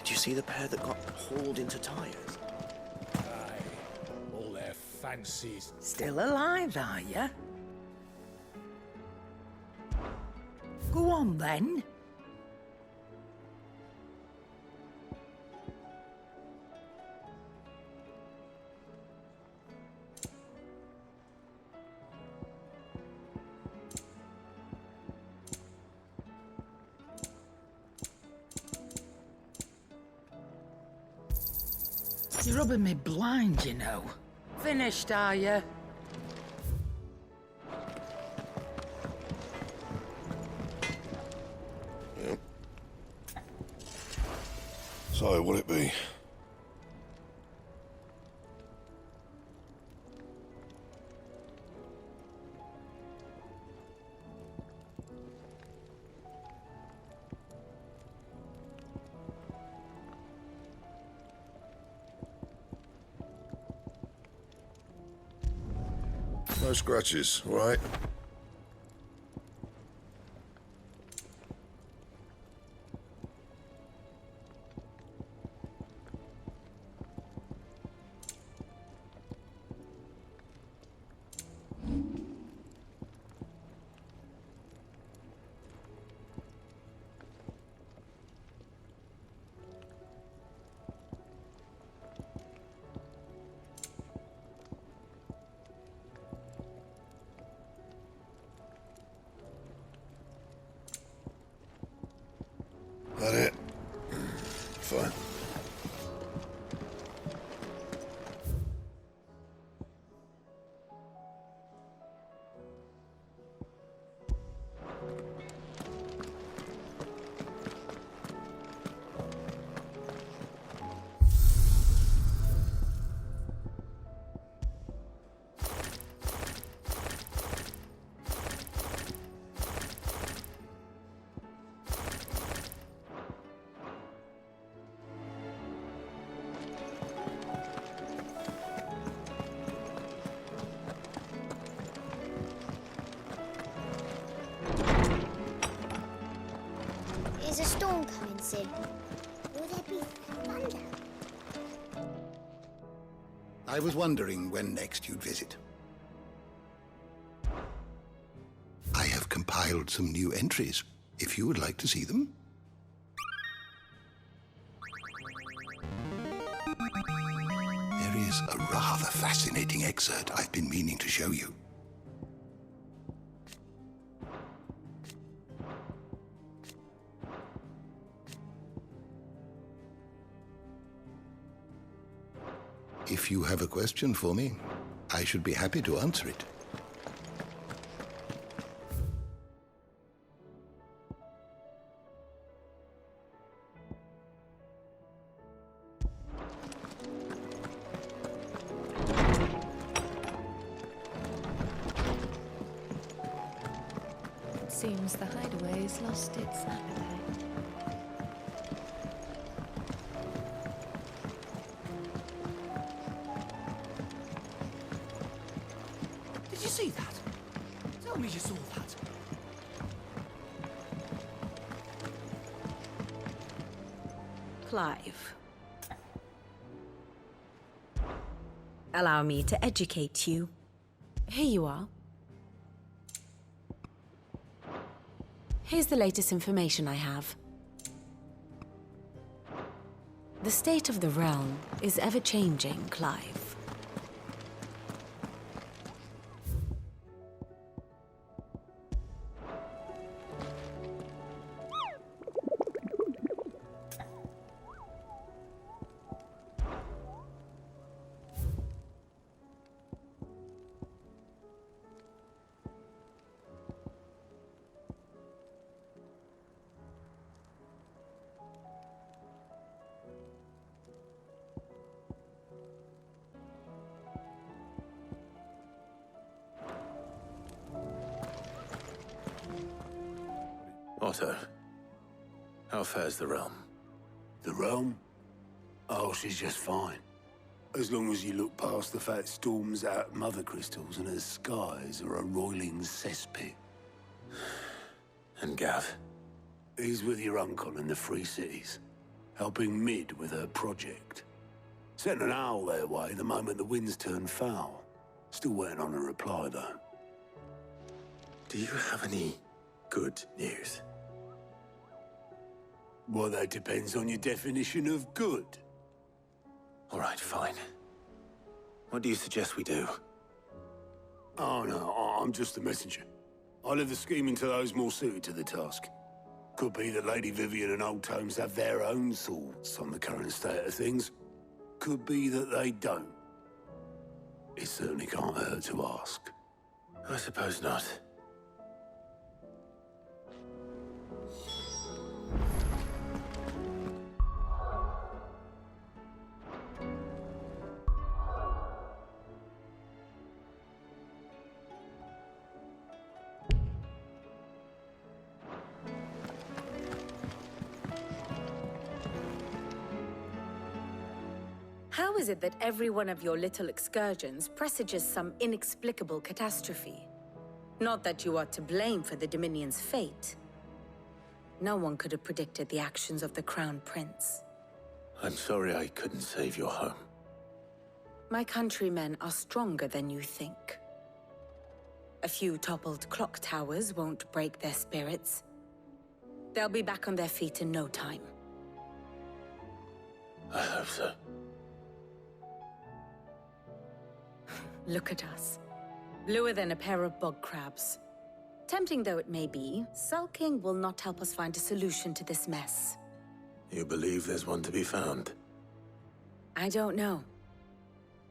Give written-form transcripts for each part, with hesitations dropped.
Did you see the pair that got hauled into tires? Aye, all their fancies. Still alive, are you? Go on, then. You're rubbing me blind, you know. Finished, are you? Yep. So, what'll it be? No scratches, all right? That it? Fine. Is a storm coming soon? Will there be thunder? I was wondering when next you'd visit. I have compiled some new entries, if you would like to see them. There is a rather fascinating excerpt I've been meaning to show you. If you have a question for me, I should be happy to answer it. It seems the hideaway's lost its appetite. Did you see that? Tell me you saw that. Clive. Allow me to educate you. Here you are. Here's the latest information I have. The state of the realm is ever-changing, Clive. Otto, how fares the realm? The realm? Oh, she's just fine. As long as you look past the fact storms out mother crystals and her skies are a roiling cesspit. And Gav? He's with your uncle in the Free Cities. helping Mid with her project. Sent an owl their way the moment the winds turned foul. Still waiting on a reply, though. Do you have any good news? Well, that depends on your definition of good. All right, fine. What do you suggest we do? Oh, no, I'm just a messenger. I leave the scheming to those more suited to the task. Could be that Lady Vivian and Old Tomes have their own thoughts on the current state of things. Could be that they don't. It certainly can't hurt to ask. I suppose not. How is it that every one of your little excursions presages some inexplicable catastrophe? Not that you are to blame for the Dominion's fate. No one could have predicted the actions of the Crown Prince. I'm sorry I couldn't save your home. My countrymen are stronger than you think. A few toppled clock towers won't break their spirits. They'll be back on their feet in no time. I hope so. Look at us. Bluer than a pair of bog crabs. Tempting though it may be, sulking will not help us find a solution to this mess. You believe there's one to be found? I don't know.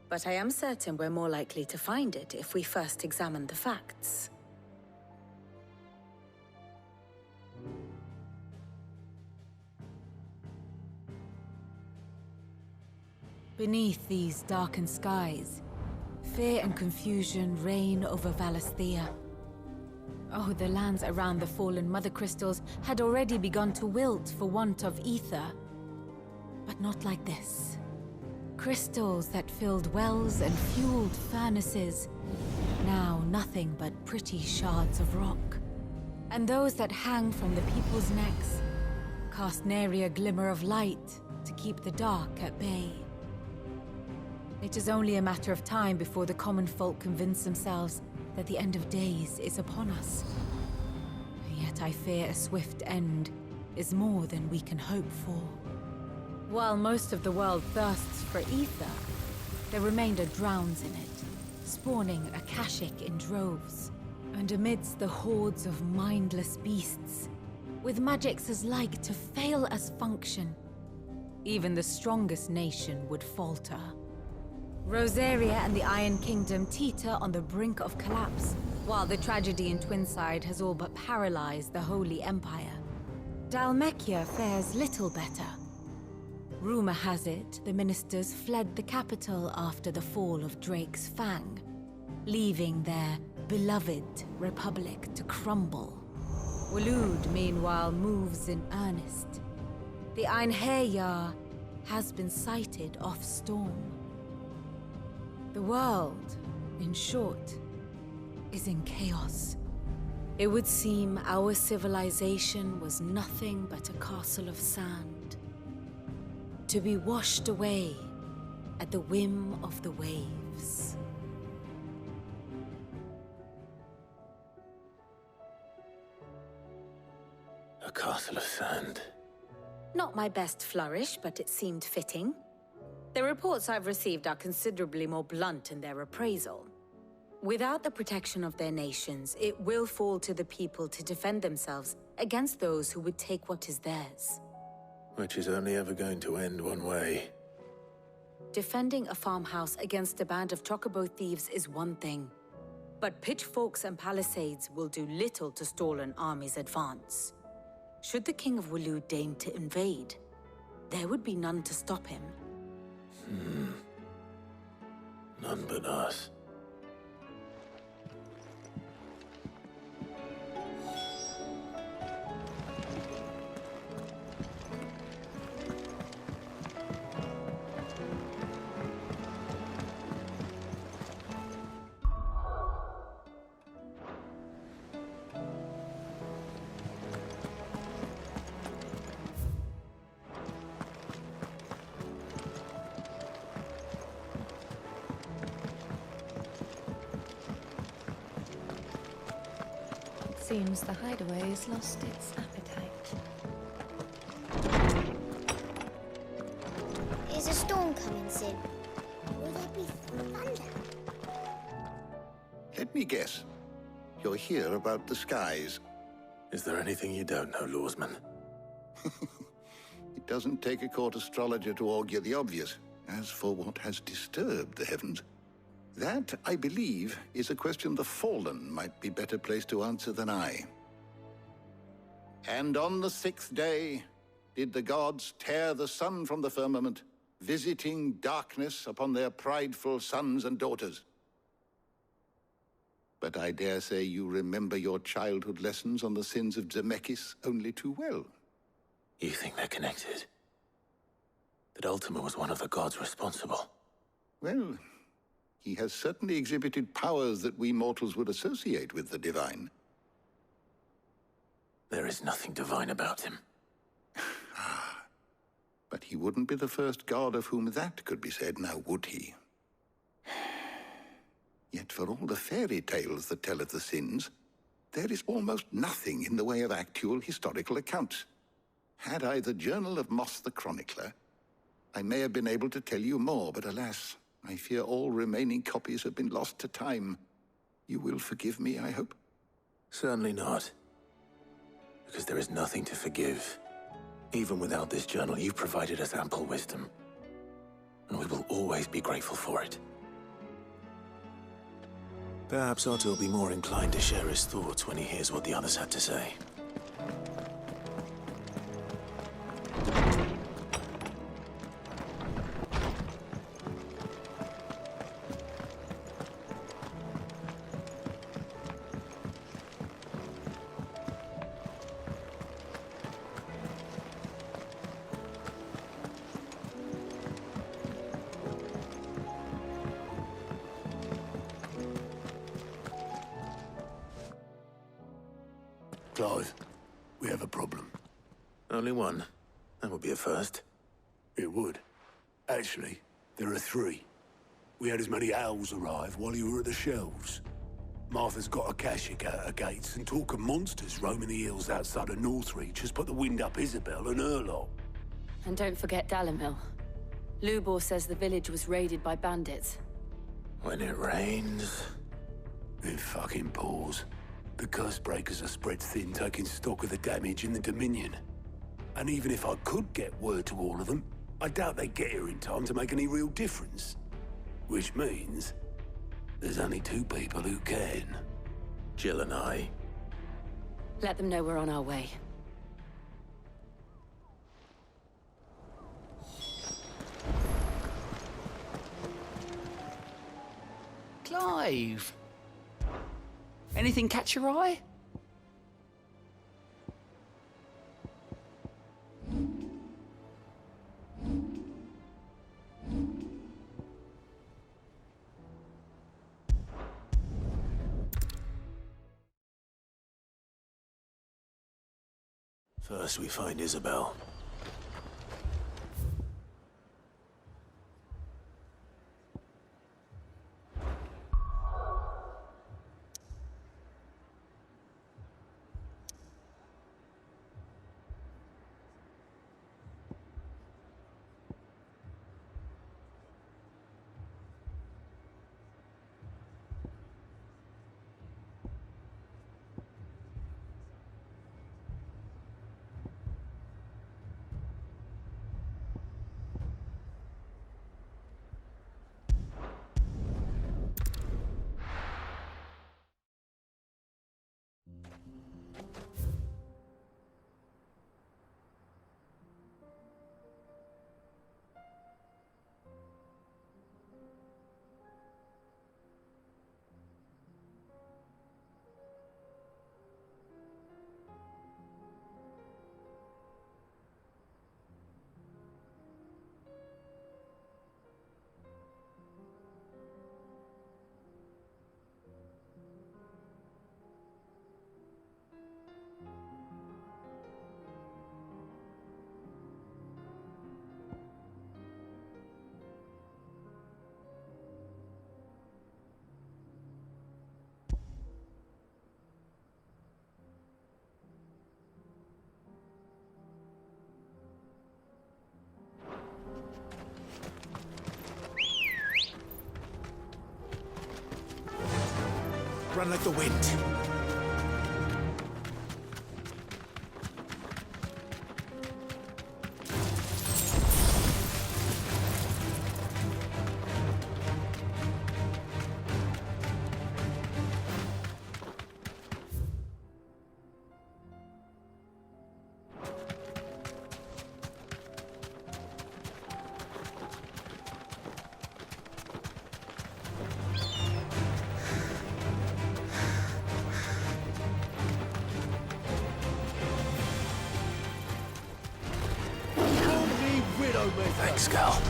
But I am certain we're more likely to find it if we first examine the facts. Beneath these darkened skies, fear and confusion reign over Valisthea. Oh, the lands around the fallen Mother Crystals had already begun to wilt for want of ether. But not like this. Crystals that filled wells and fueled furnaces, now nothing but pretty shards of rock. And those that hang from the people's necks cast nary a glimmer of light to keep the dark at bay. It is only a matter of time before the common folk convince themselves that the end of days is upon us. Yet I fear a swift end is more than we can hope for. While most of the world thirsts for ether, the remainder drowns in it, spawning Akashic in droves. And amidst the hordes of mindless beasts, with magics as like to fail as function, even the strongest nation would falter. Rosaria and the Iron Kingdom teeter on the brink of collapse, while the tragedy in Twinside has all but paralyzed the Holy Empire. Dalmekia fares little better. Rumor has it the ministers fled the capital after the fall of Drake's Fang, leaving their beloved republic to crumble. Waloed, meanwhile, moves in earnest. The Einherjar has been sighted off-storm. The world, in short, is in chaos. It would seem our civilization was nothing but a castle of sand, to be washed away at the whim of the waves. A castle of sand. Not my best flourish, but it seemed fitting. The reports I've received are considerably more blunt in their appraisal. Without the protection of their nations, it will fall to the people to defend themselves against those who would take what is theirs. Which is only ever going to end one way. Defending a farmhouse against a band of chocobo thieves is one thing, but pitchforks and palisades will do little to stall an army's advance. Should the King of Waloed deign to invade, there would be none to stop him. None but us. Seems the hideaway's lost its appetite. Is a storm coming soon? Will there be thunder? Let me guess. You're here about the skies. Is there anything you don't know, Lawsman? It doesn't take a court astrologer to augur the obvious. As for what has disturbed the heavens, that, I believe, is a question the Fallen might be better placed to answer than I. And on the 6th day did the gods tear the sun from the firmament, visiting darkness upon their prideful sons and daughters. But I dare say you remember your childhood lessons on the sins of Zemeckis only too well. You think they're connected? That Ultima was one of the gods responsible? Well, he has certainly exhibited powers that we mortals would associate with the divine. There is nothing divine about him. But he wouldn't be the first god of whom that could be said, now would he? Yet for all the fairy tales that tell of the sins, there is almost nothing in the way of actual historical accounts. Had I the Journal of Moss the Chronicler, I may have been able to tell you more, but alas, I fear all remaining copies have been lost to time. You will forgive me, I hope? Certainly not. Because there is nothing to forgive. Even without this journal, you provided us ample wisdom. And we will always be grateful for it. Perhaps Otto will be more inclined to share his thoughts when he hears what the others had to say. Clive, we have a problem. Only one. That would be a first. It would. Actually, there are 3. We had as many owls arrive while you were at the shelves. Martha's got a Akashic out her gates, and talk of monsters roaming the hills outside of Northreach has put the wind up Isabel and her lot. And don't forget Dalimil. Lubor says the village was raided by bandits. When it rains... It fucking pours. The curse breakers are spread thin, taking stock of the damage in the Dominion. And even if I could get word to all of them, I doubt they'd get here in time to make any real difference. Which means there's only 2 people who can. Jill and I. Let them know we're on our way. Clive! Anything catch your eye? First we find Isabel. run like the wind. Thanks, Cal.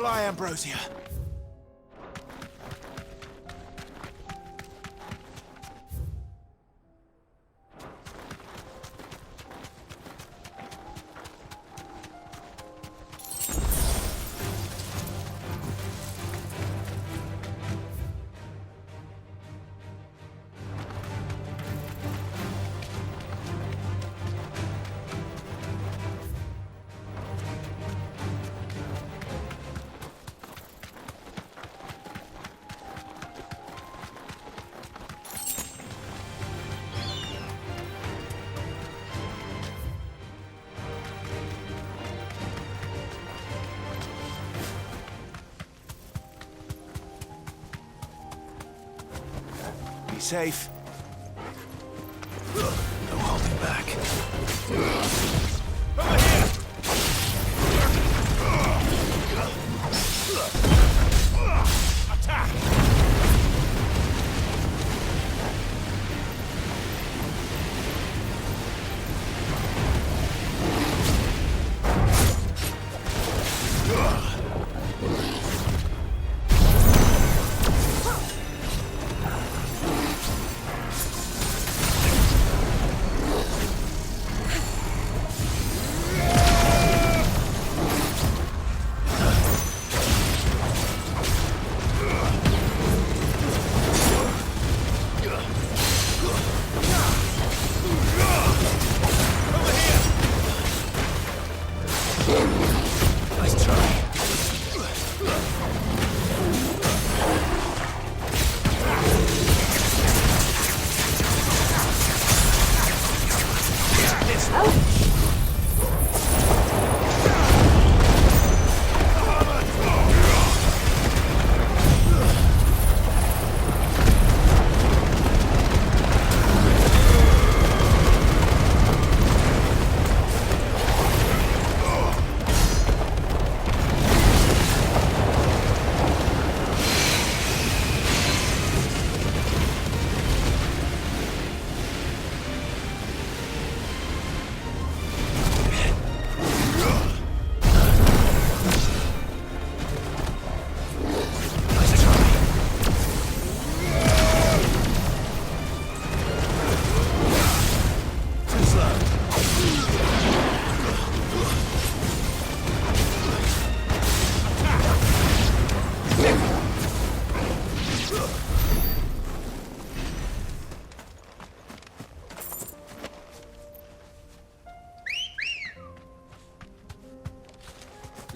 Fly, Ambrosia. safe. No holding back. Over here! Attack!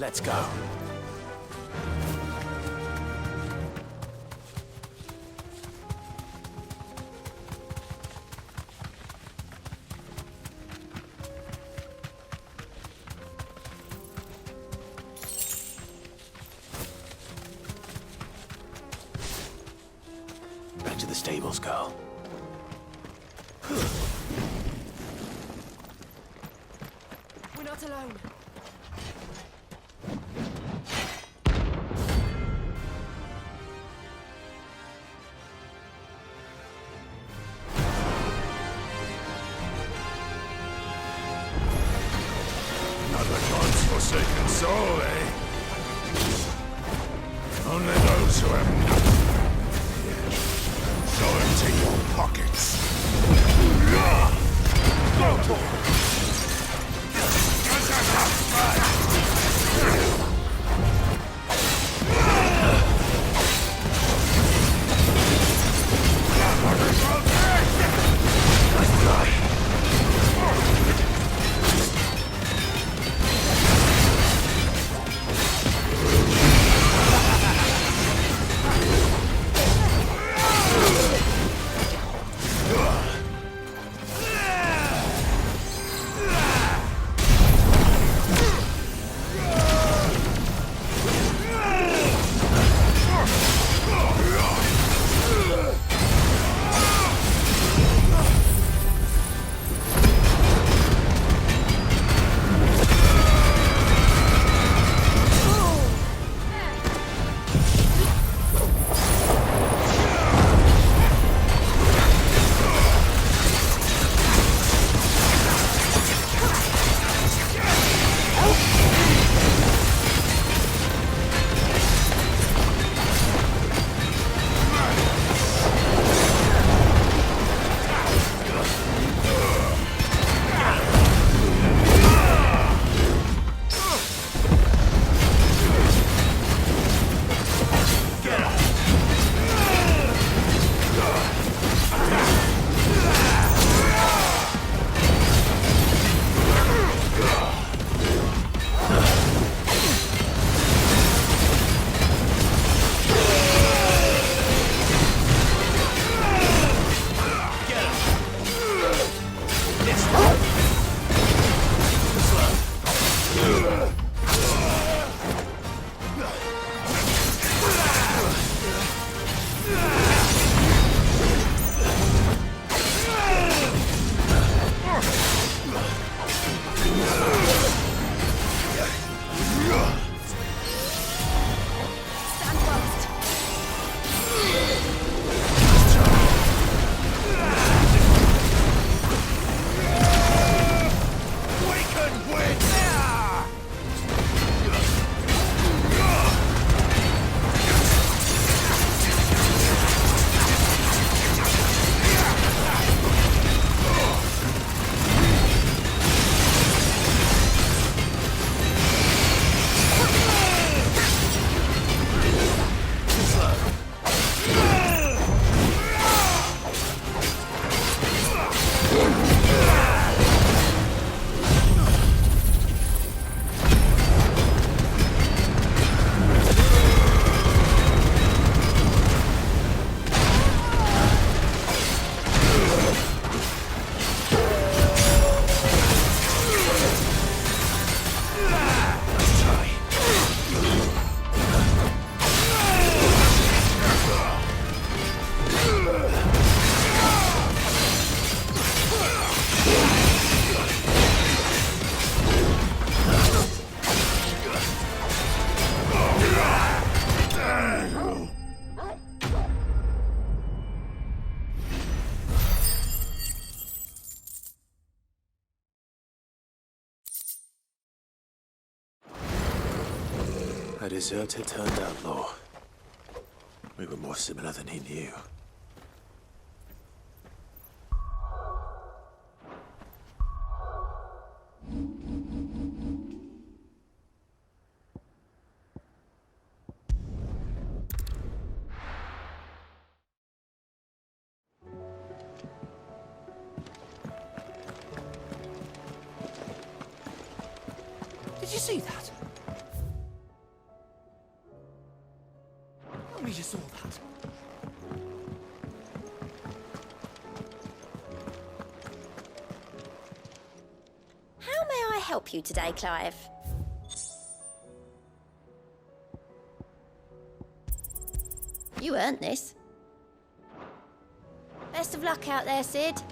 Let's go. Back to the stables, girl. We're not alone. Forsaken soul, eh? Only those who have nothing. Go empty your pockets. Go for it. A deserter turned outlaw. We were more similar than he knew. Did you see that? Tell me you saw that. How may I help you today, Clive? You earned this. Best of luck out there, Sid.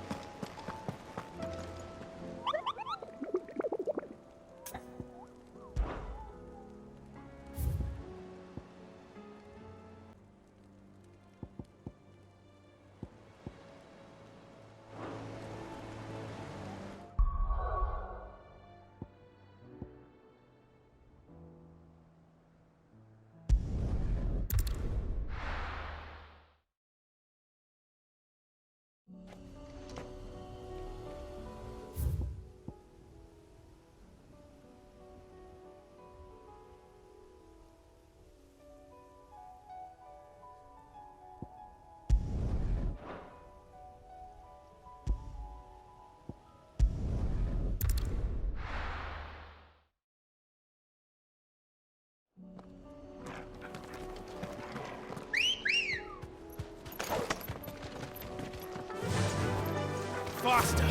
Faster!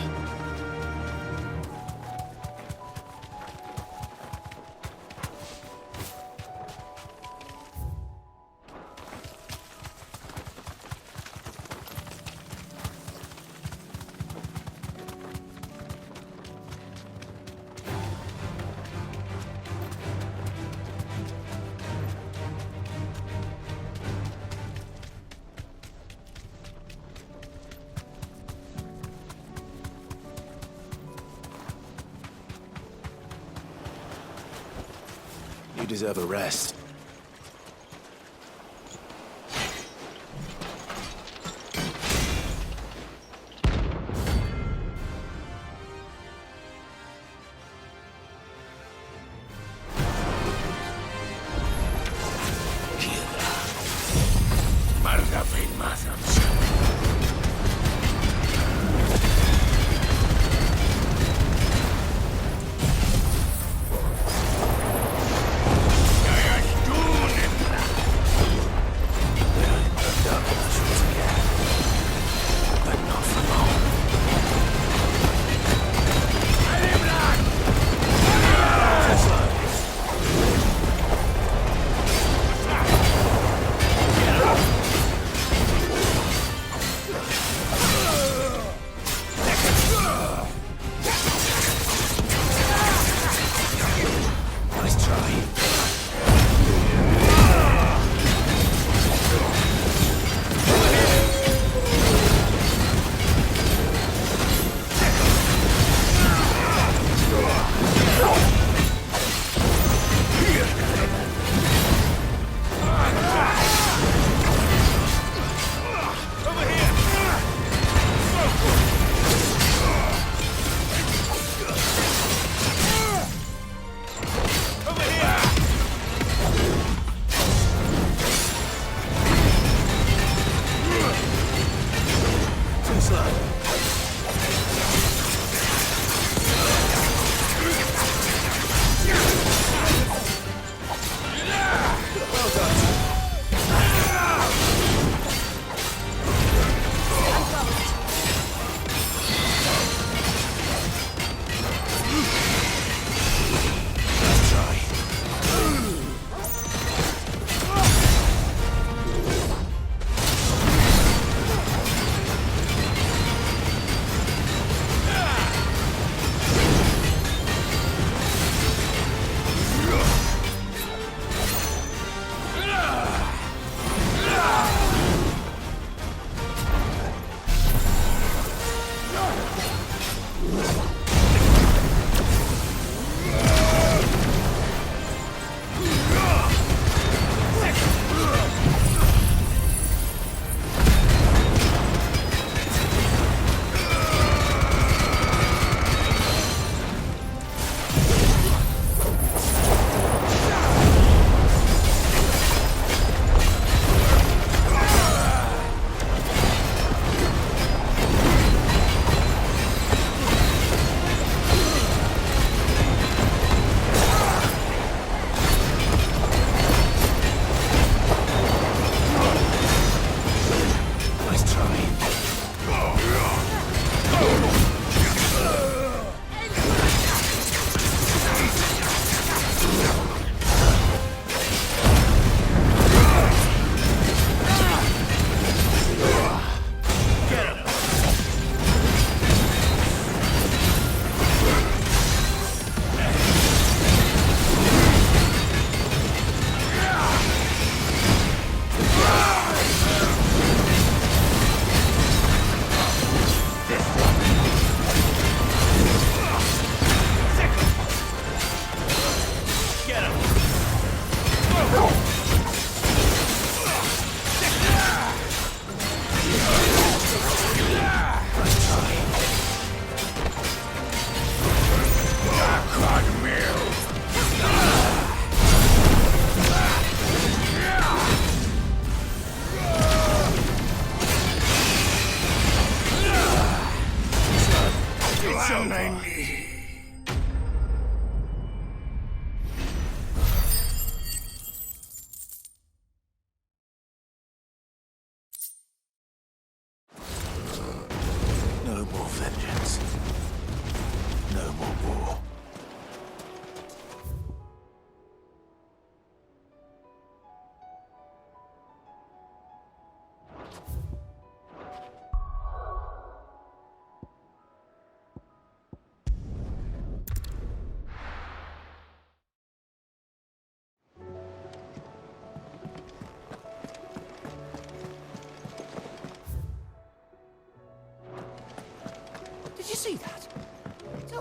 You deserve a rest.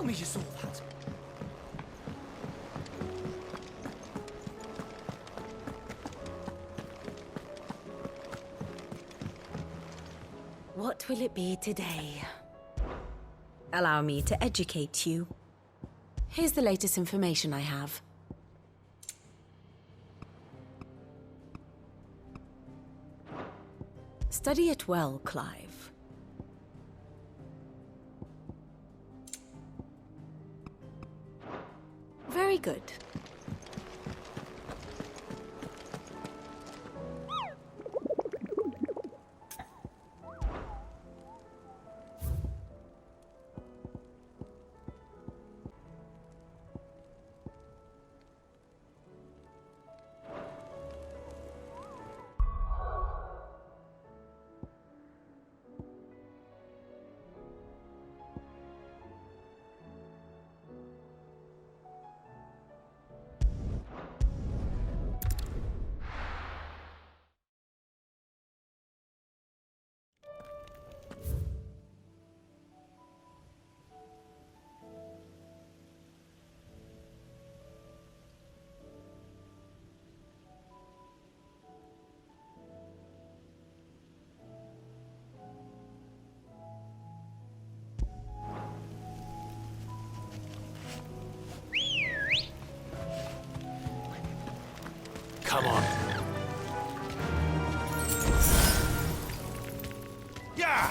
me you saw that. What will it be today? Allow me to educate you. Here's the latest information I have. Study it well, Clive. Very good. Come on. Yeah!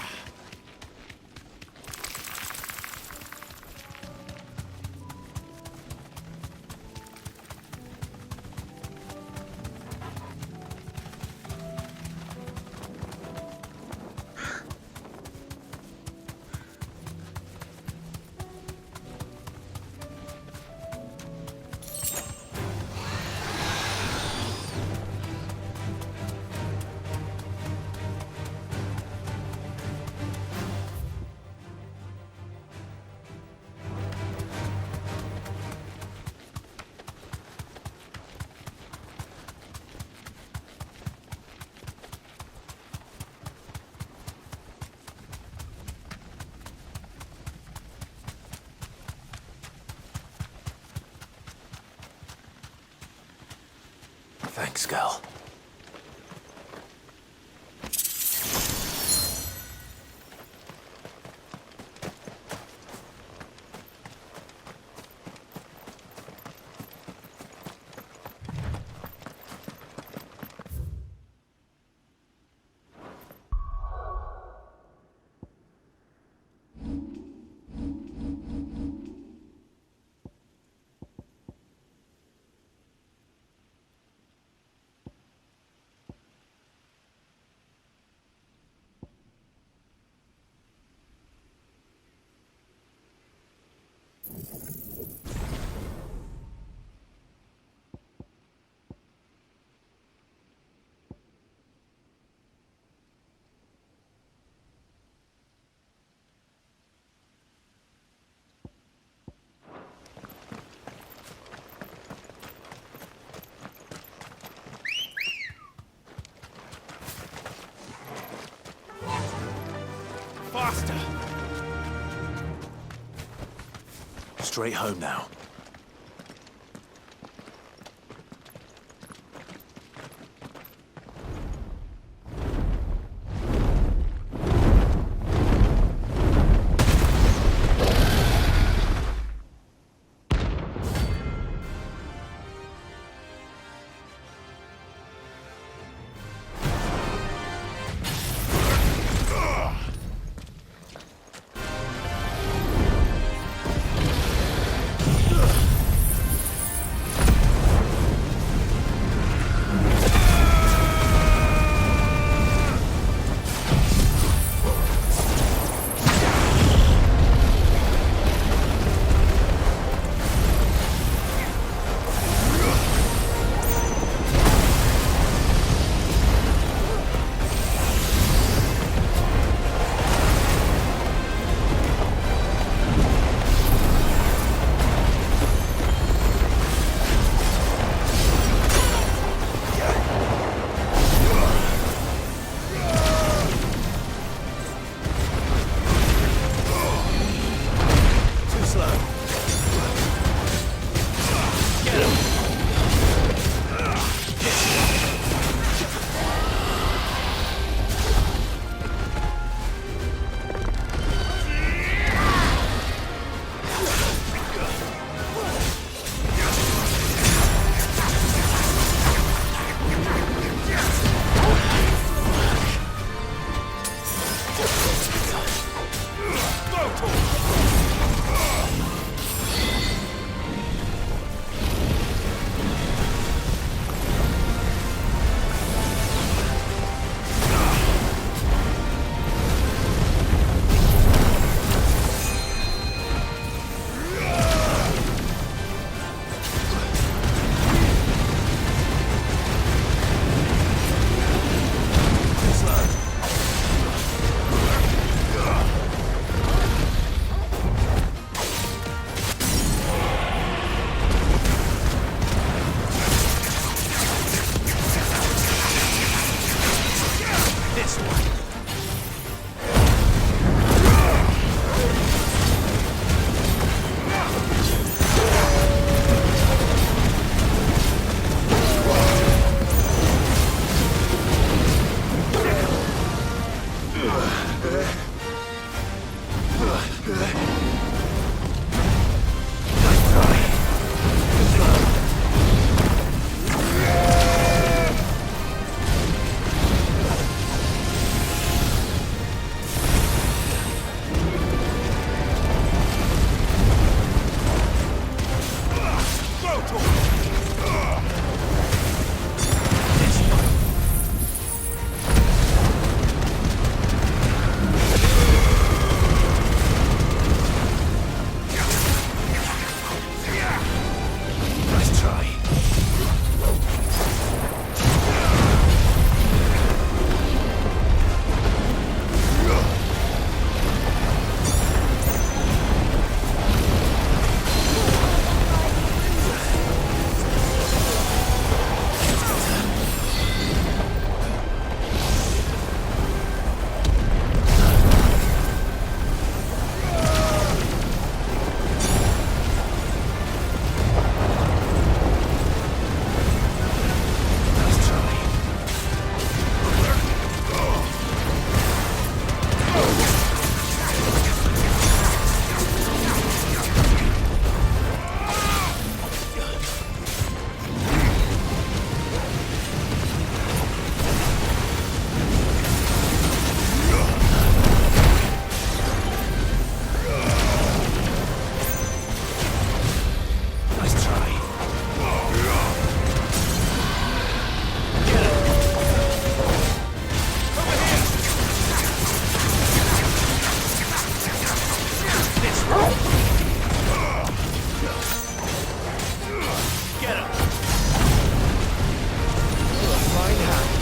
Thanks, Gal. Faster! Straight home now. Get him! Fine hand.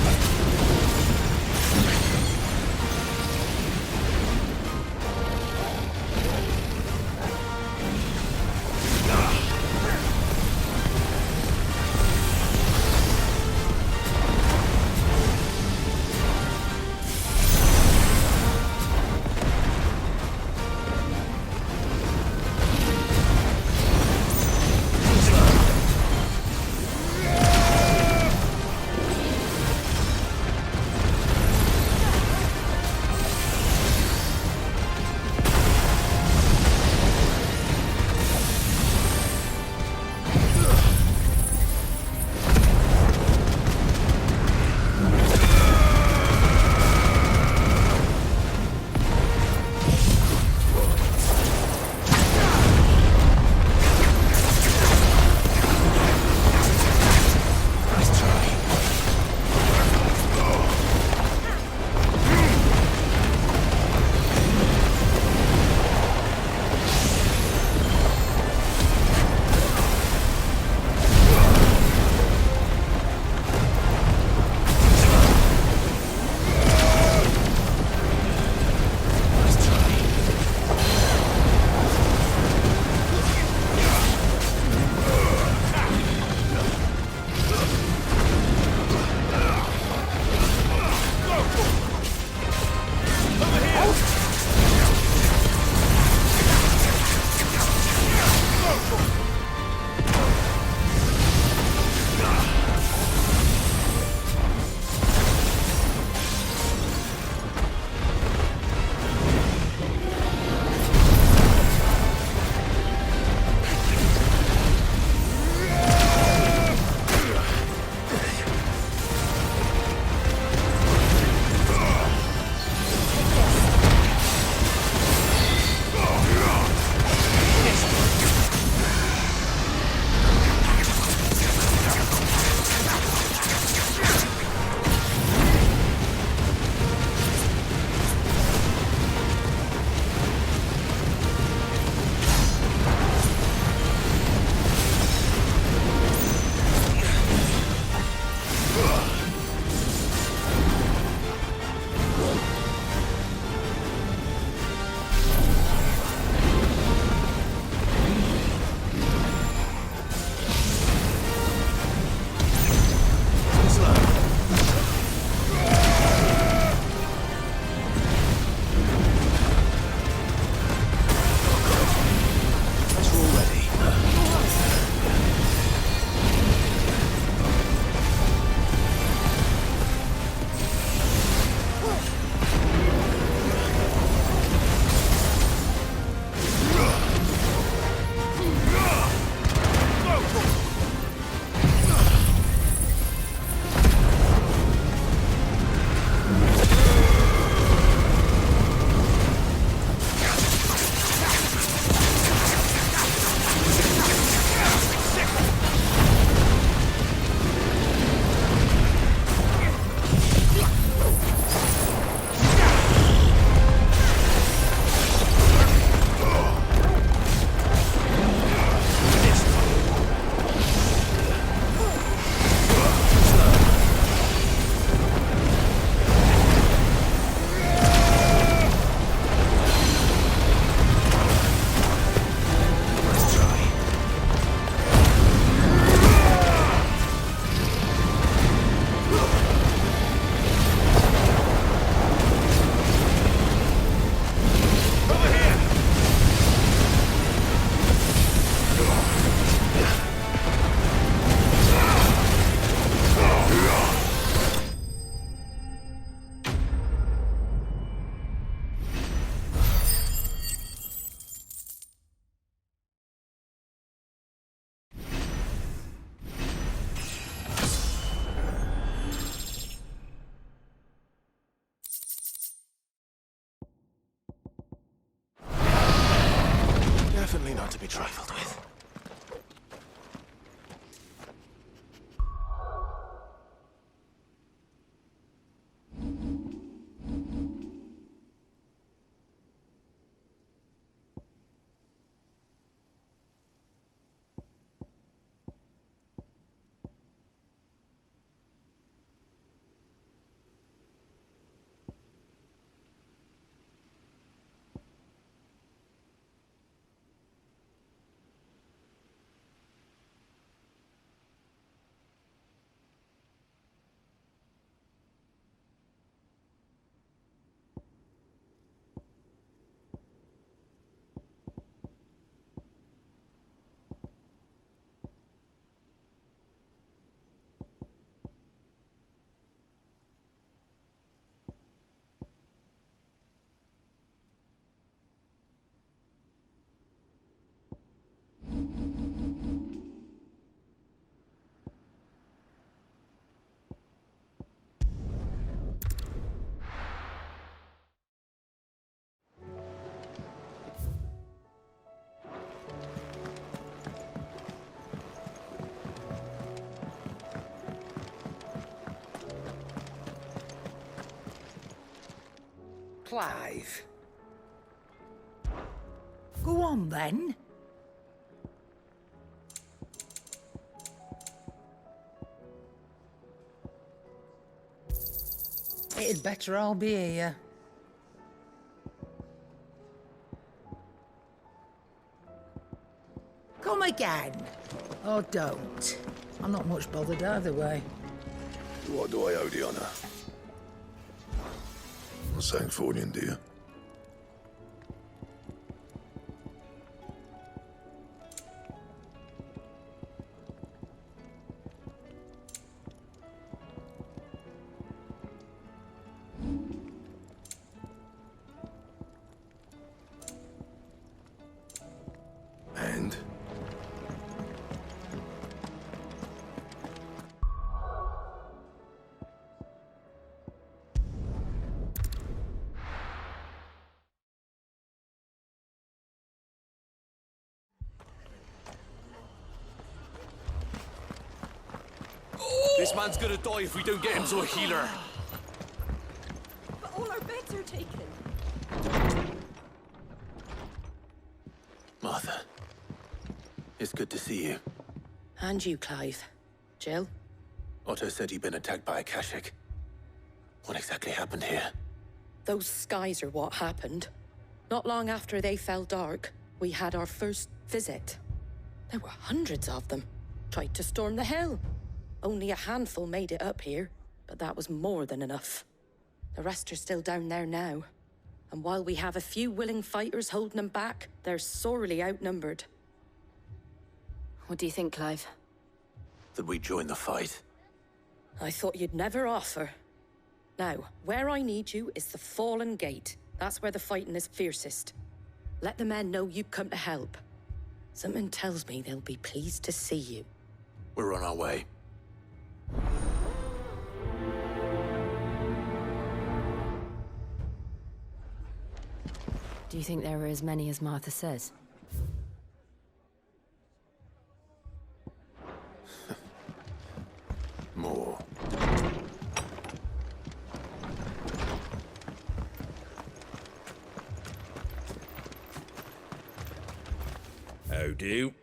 Clive. Go on, then. It'd better all be here. Come again. Or don't. I'm not much bothered either way. What do I owe the honor? A Sanctfordian, do you? And? This man's gonna die if we don't get him to a healer. But all our beds are taken. Martha, it's good to see you. And you, Clive. Jill? Otto said you'd been attacked by a Akashic. What exactly happened here? Those skies are what happened. Not long after they fell dark, we had our first visit. There were hundreds of them. Tried to storm the hill. Only a handful made it up here, but that was more than enough. The rest are still down there now. And while we have a few willing fighters holding them back, they're sorely outnumbered. What do you think, Clive? That we join the fight. I thought you'd never offer. Now, where I need you is the Fallen Gate. That's where the fighting is fiercest. Let the men know you've come to help. Something tells me they'll be pleased to see you. We're on our way. Do you think there are as many as Martha says? More. How do?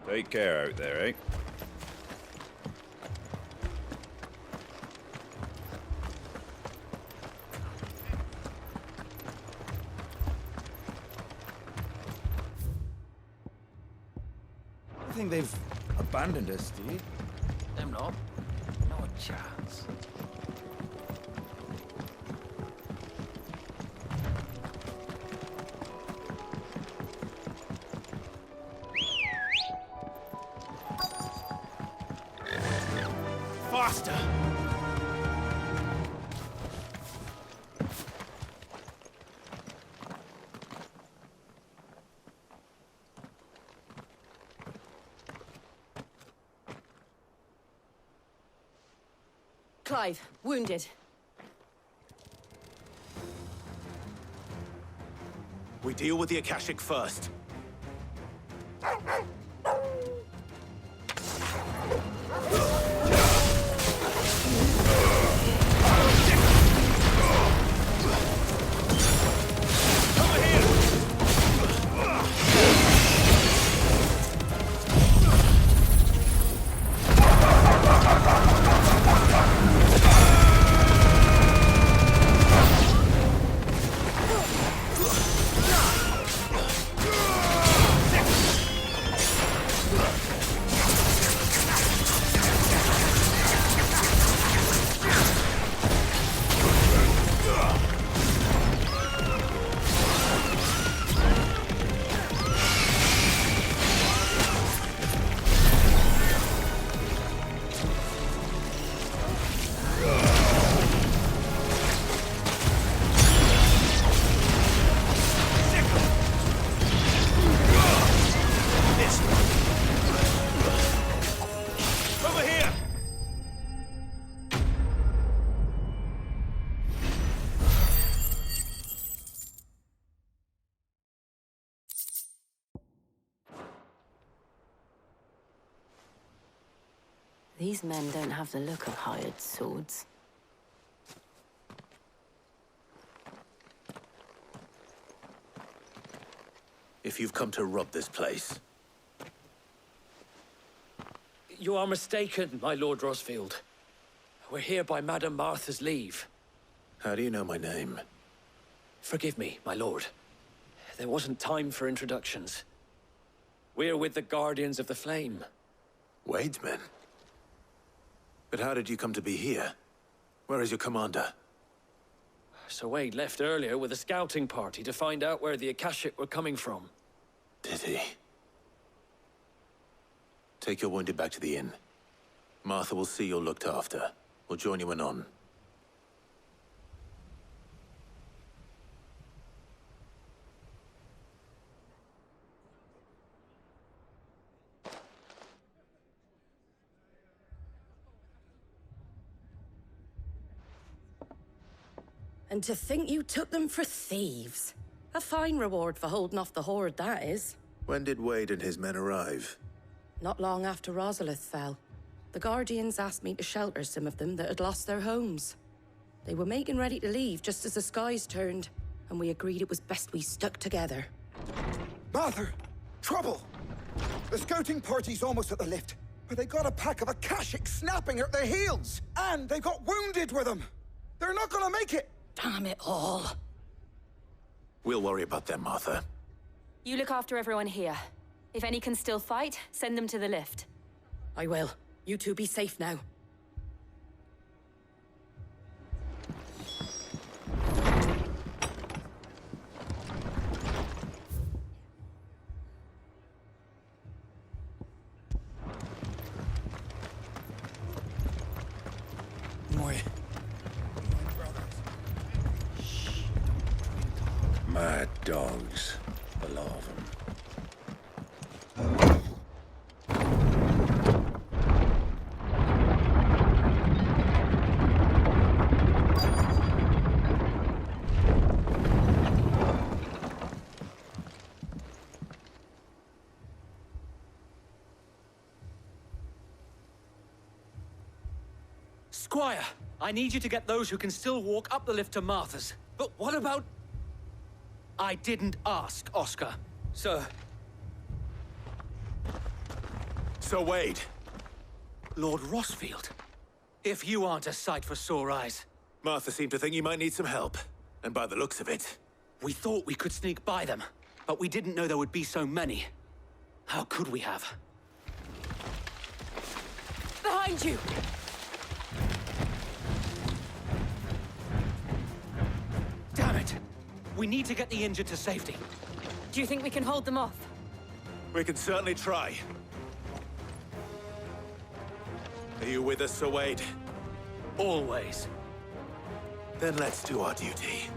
Take care out there, eh? I think they've abandoned us, do you? Them not. No chance. Faster! Clive, wounded. We deal with the Akashic first. These men don't have the look of hired swords. If you've come to rob this place... You are mistaken, my Lord Rosfield. We're here by Madame Martha's leave. How do you know my name? Forgive me, my lord. There wasn't time for introductions. We're with the Guardians of the Flame. Wade's men? But how did you come to be here? Where is your commander? Sir Wade left earlier with a scouting party to find out where the Akashic were coming from. Did he? Take your wounded back to the inn. Martha will see you're looked after. We'll join you anon. And to think you took them for thieves. A fine reward for holding off the horde, that is. When did Wade and his men arrive? Not long after Rosalith fell. The Guardians asked me to shelter some of them that had lost their homes. They were making ready to leave just as the skies turned, and we agreed it was best we stuck together. Martha! Trouble! The scouting party's almost at the lift, but they got a pack of Akashic snapping at their heels! And they got wounded with them! They're not gonna make it! Damn it all. We'll worry about them, Martha. You look after everyone here. If any can still fight, send them to the lift. I will. You two be safe now. Mad dogs. A lot of them. Squire, I need you to get those who can still walk up the lift to Martha's. But what about... I didn't ask, Oscar. Sir. Sir Wade. Lord Rosfield. If you aren't a sight for sore eyes. Martha seemed to think you might need some help. And by the looks of it... We thought we could sneak by them, but we didn't know there would be so many. How could we have? Behind you! Damn it! We need to get the injured to safety. Do you think we can hold them off? We can certainly try. Are you with us, Sir Wade? Always. Then let's do our duty.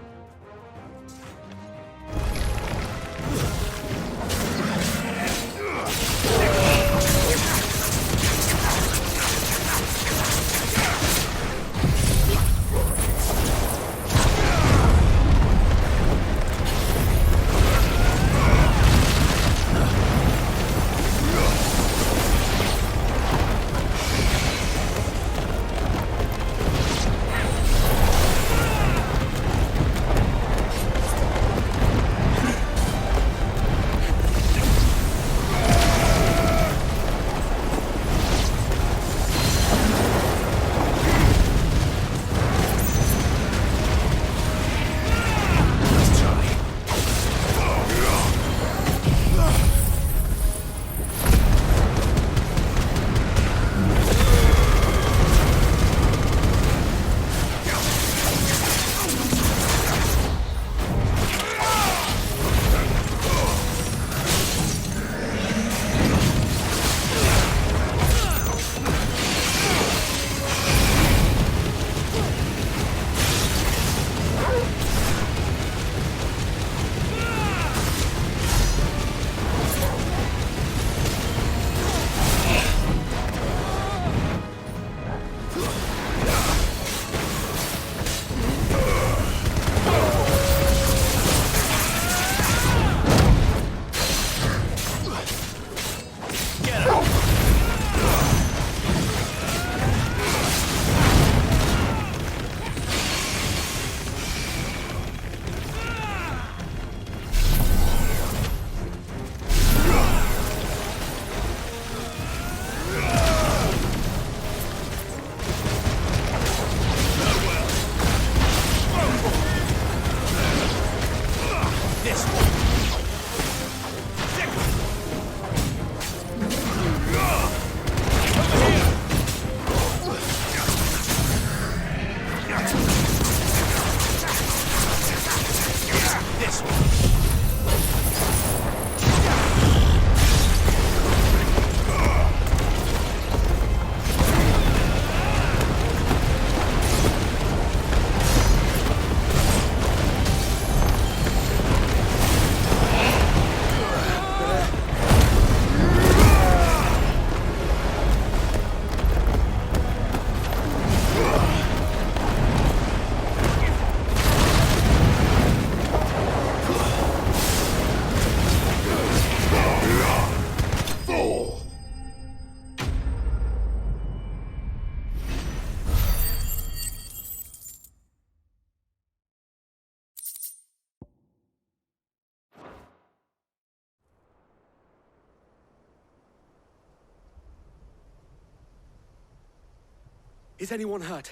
Is anyone hurt?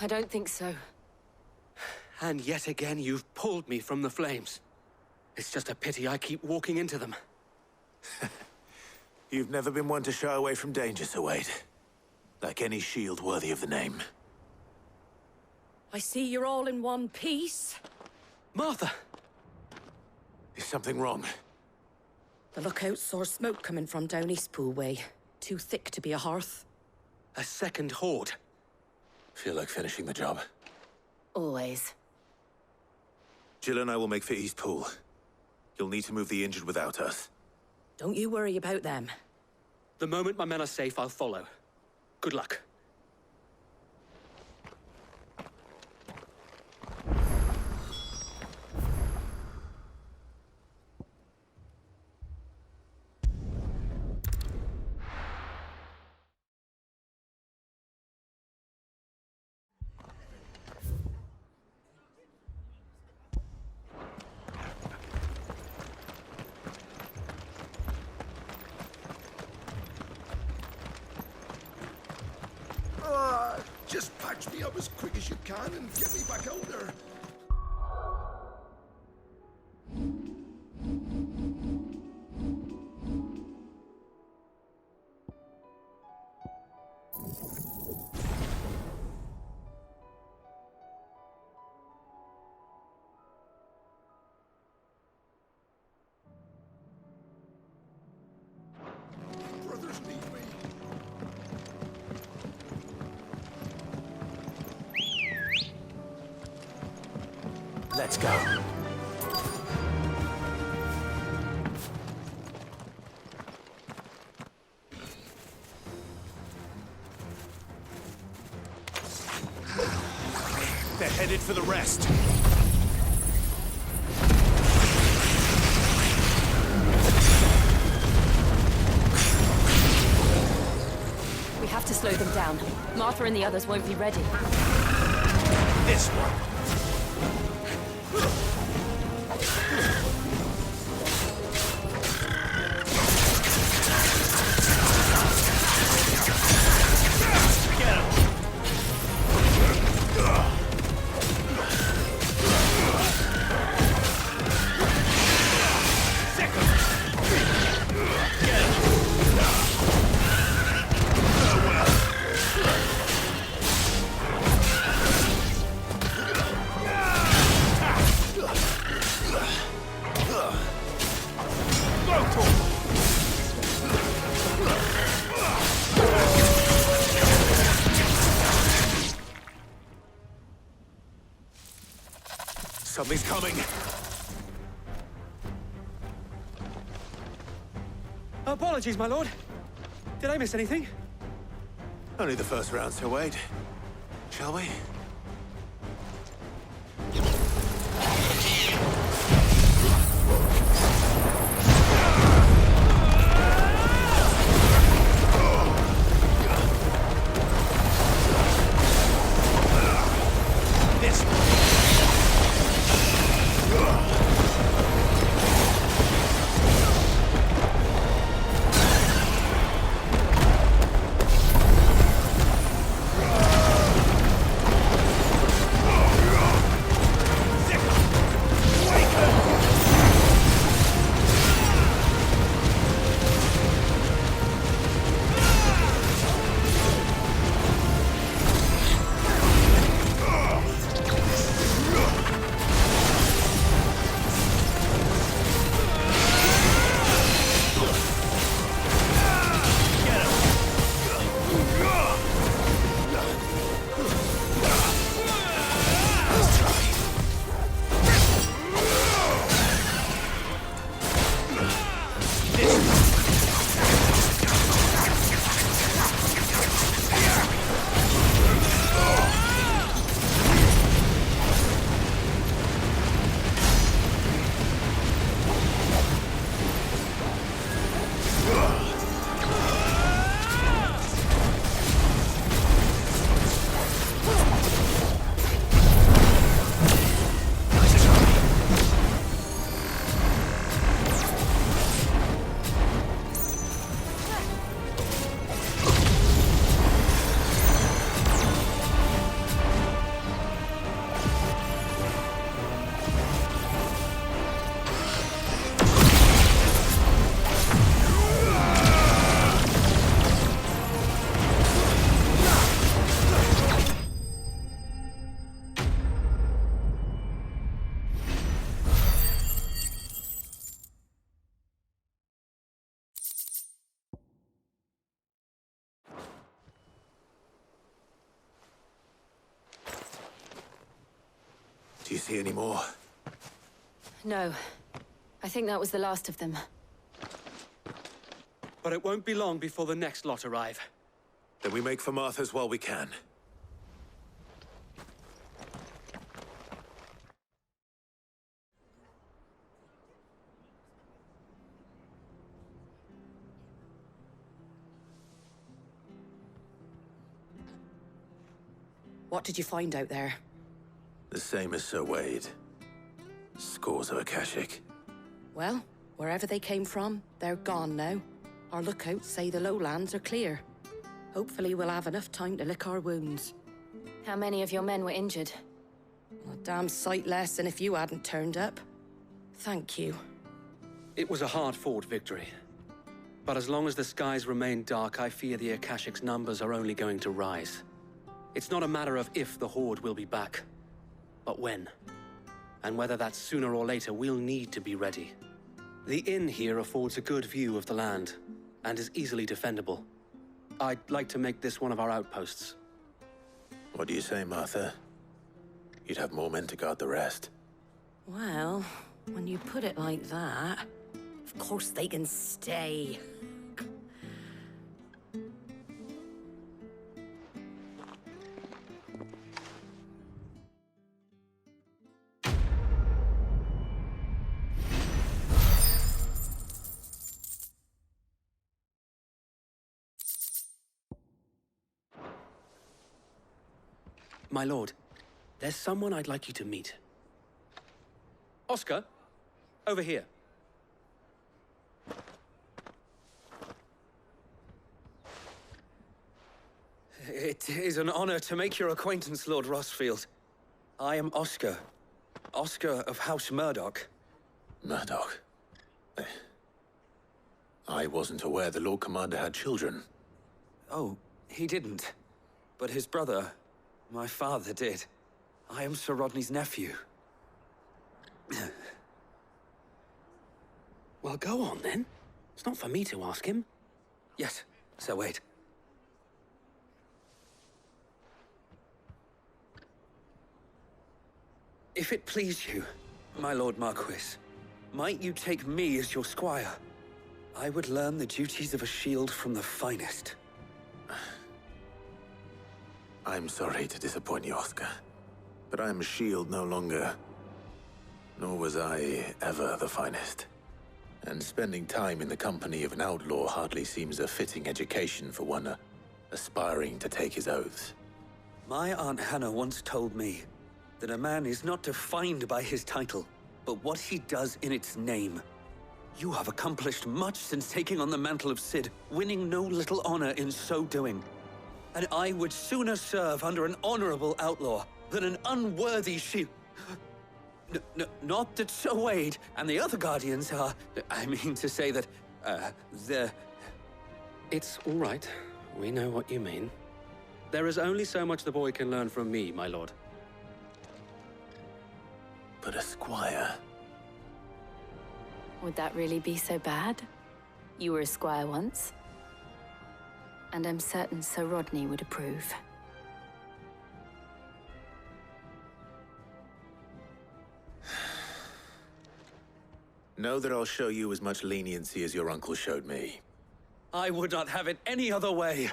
I don't think so. And yet again, you've pulled me from the flames. It's just a pity I keep walking into them. You've never been one to shy away from danger, Sir Wade. Like any shield worthy of the name. I see you're all in one piece. Martha! Is something wrong? The lookout saw smoke coming from down Eastpool way. Too thick to be a hearth. A second horde. Feel like finishing the job. Always. Jill and I will make for Eastpool. You'll need to move the injured without us. Don't you worry about them. The moment my men are safe, I'll follow. Good luck. Just patch me up as quick as you can and get me back out there. Brothers need me. Let's go. They're headed for the rest. We have to slow them down. Martha and the others won't be ready. This one. Something's coming. Apologies, my lord. Did I miss anything? Only the first round, Sir Wade. Shall we? Do you see any more? No. I think that was the last of them. But it won't be long before the next lot arrive. Then we make for Martha's while we can. What did you find out there? The same as Sir Wade. Scores of Akashic. Well, wherever they came from, they're gone now. Our lookouts say the lowlands are clear. Hopefully we'll have enough time to lick our wounds. How many of your men were injured? A damn sight less than if you hadn't turned up. Thank you. It was a hard-fought victory. But as long as the skies remain dark, I fear the Akashic's numbers are only going to rise. It's not a matter of if the Horde will be back, but when. And whether that's sooner or later, we'll need to be ready. The inn here affords a good view of the land, and is easily defendable. I'd like to make this one of our outposts. What do you say, Martha? You'd have more men to guard the rest. Well, when you put it like that, of course they can stay. My lord, there's someone I'd like you to meet. Oscar, over here. It is an honor to make your acquaintance, Lord Rosfield. I am Oscar. Oscar of House Murdoch. Murdoch? I wasn't aware the Lord Commander had children. Oh, he didn't. But his brother, my father, did. I am Sir Rodney's nephew. Well, go on, then. It's not for me to ask him. Yes, Sir Wade. If it please you, my Lord Marquis, might you take me as your squire? I would learn the duties of a shield from the finest. I'm sorry to disappoint you, Oscar, but I'm a shield no longer. Nor was I ever the finest. And spending time in the company of an outlaw hardly seems a fitting education for one aspiring to take his oaths. My Aunt Hannah once told me that a man is not defined by his title, but what he does in its name. You have accomplished much since taking on the mantle of Cid, winning no little honor in so doing. And I would sooner serve under an honorable outlaw than an unworthy shield. Not that Sir Wade and the other Guardians are... I mean to say that, they're... It's all right. We know what you mean. There is only so much the boy can learn from me, my lord. But a squire... Would that really be so bad? You were a squire once. And I'm certain Sir Rodney would approve. Know that I'll show you as much leniency as your uncle showed me. I would not have it any other way.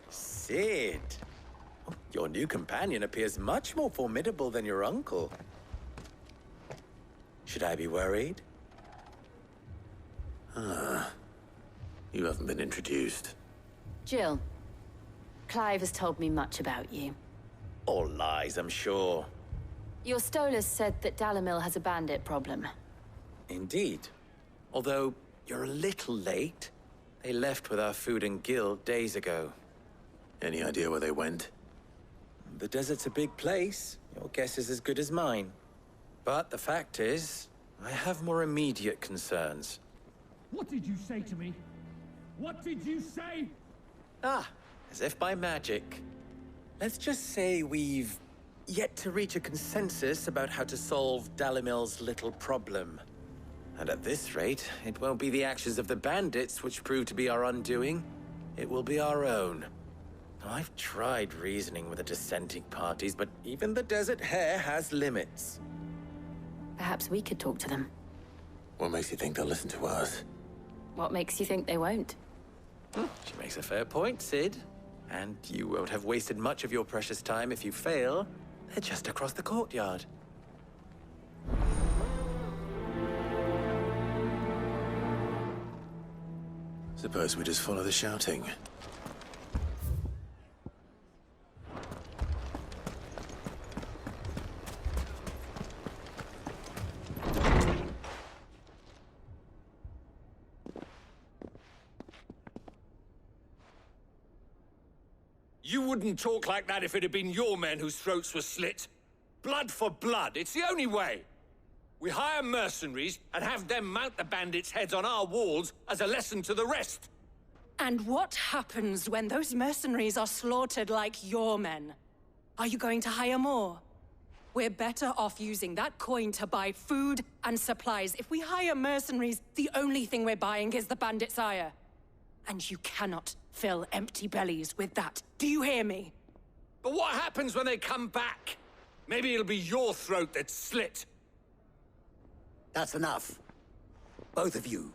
Cid! Your new companion appears much more formidable than your uncle. Should I be worried? You haven't been introduced. Jill, Clive has told me much about you. All lies, I'm sure. Your Stolas said that Dalamil has a bandit problem. Indeed. Although, you're a little late. They left with our food and guild days ago. Any idea where they went? The desert's a big place. Your guess is as good as mine. But the fact is, I have more immediate concerns. What did you say to me? What did you say? Ah, as if by magic. Let's just say we've yet to reach a consensus about how to solve Dalamil's little problem. And at this rate, it won't be the actions of the bandits which prove to be our undoing. It will be our own. I've tried reasoning with the dissenting parties, but even the Desert Hare has limits. Perhaps we could talk to them. What makes you think they'll listen to us? What makes you think they won't? She makes a fair point, Cid. And you won't have wasted much of your precious time if you fail. They're just across the courtyard. Suppose we just follow the shouting. You wouldn't talk like that if it had been your men whose throats were slit. Blood for blood, it's the only way. We hire mercenaries and have them mount the bandits' heads on our walls as a lesson to the rest. And what happens when those mercenaries are slaughtered like your men? Are you going to hire more? We're better off using that coin to buy food and supplies. If we hire mercenaries, the only thing we're buying is the bandits' ire. And you cannot fill empty bellies with that. Do you hear me? But what happens when they come back? Maybe it'll be your throat that's slit. That's enough. Both of you.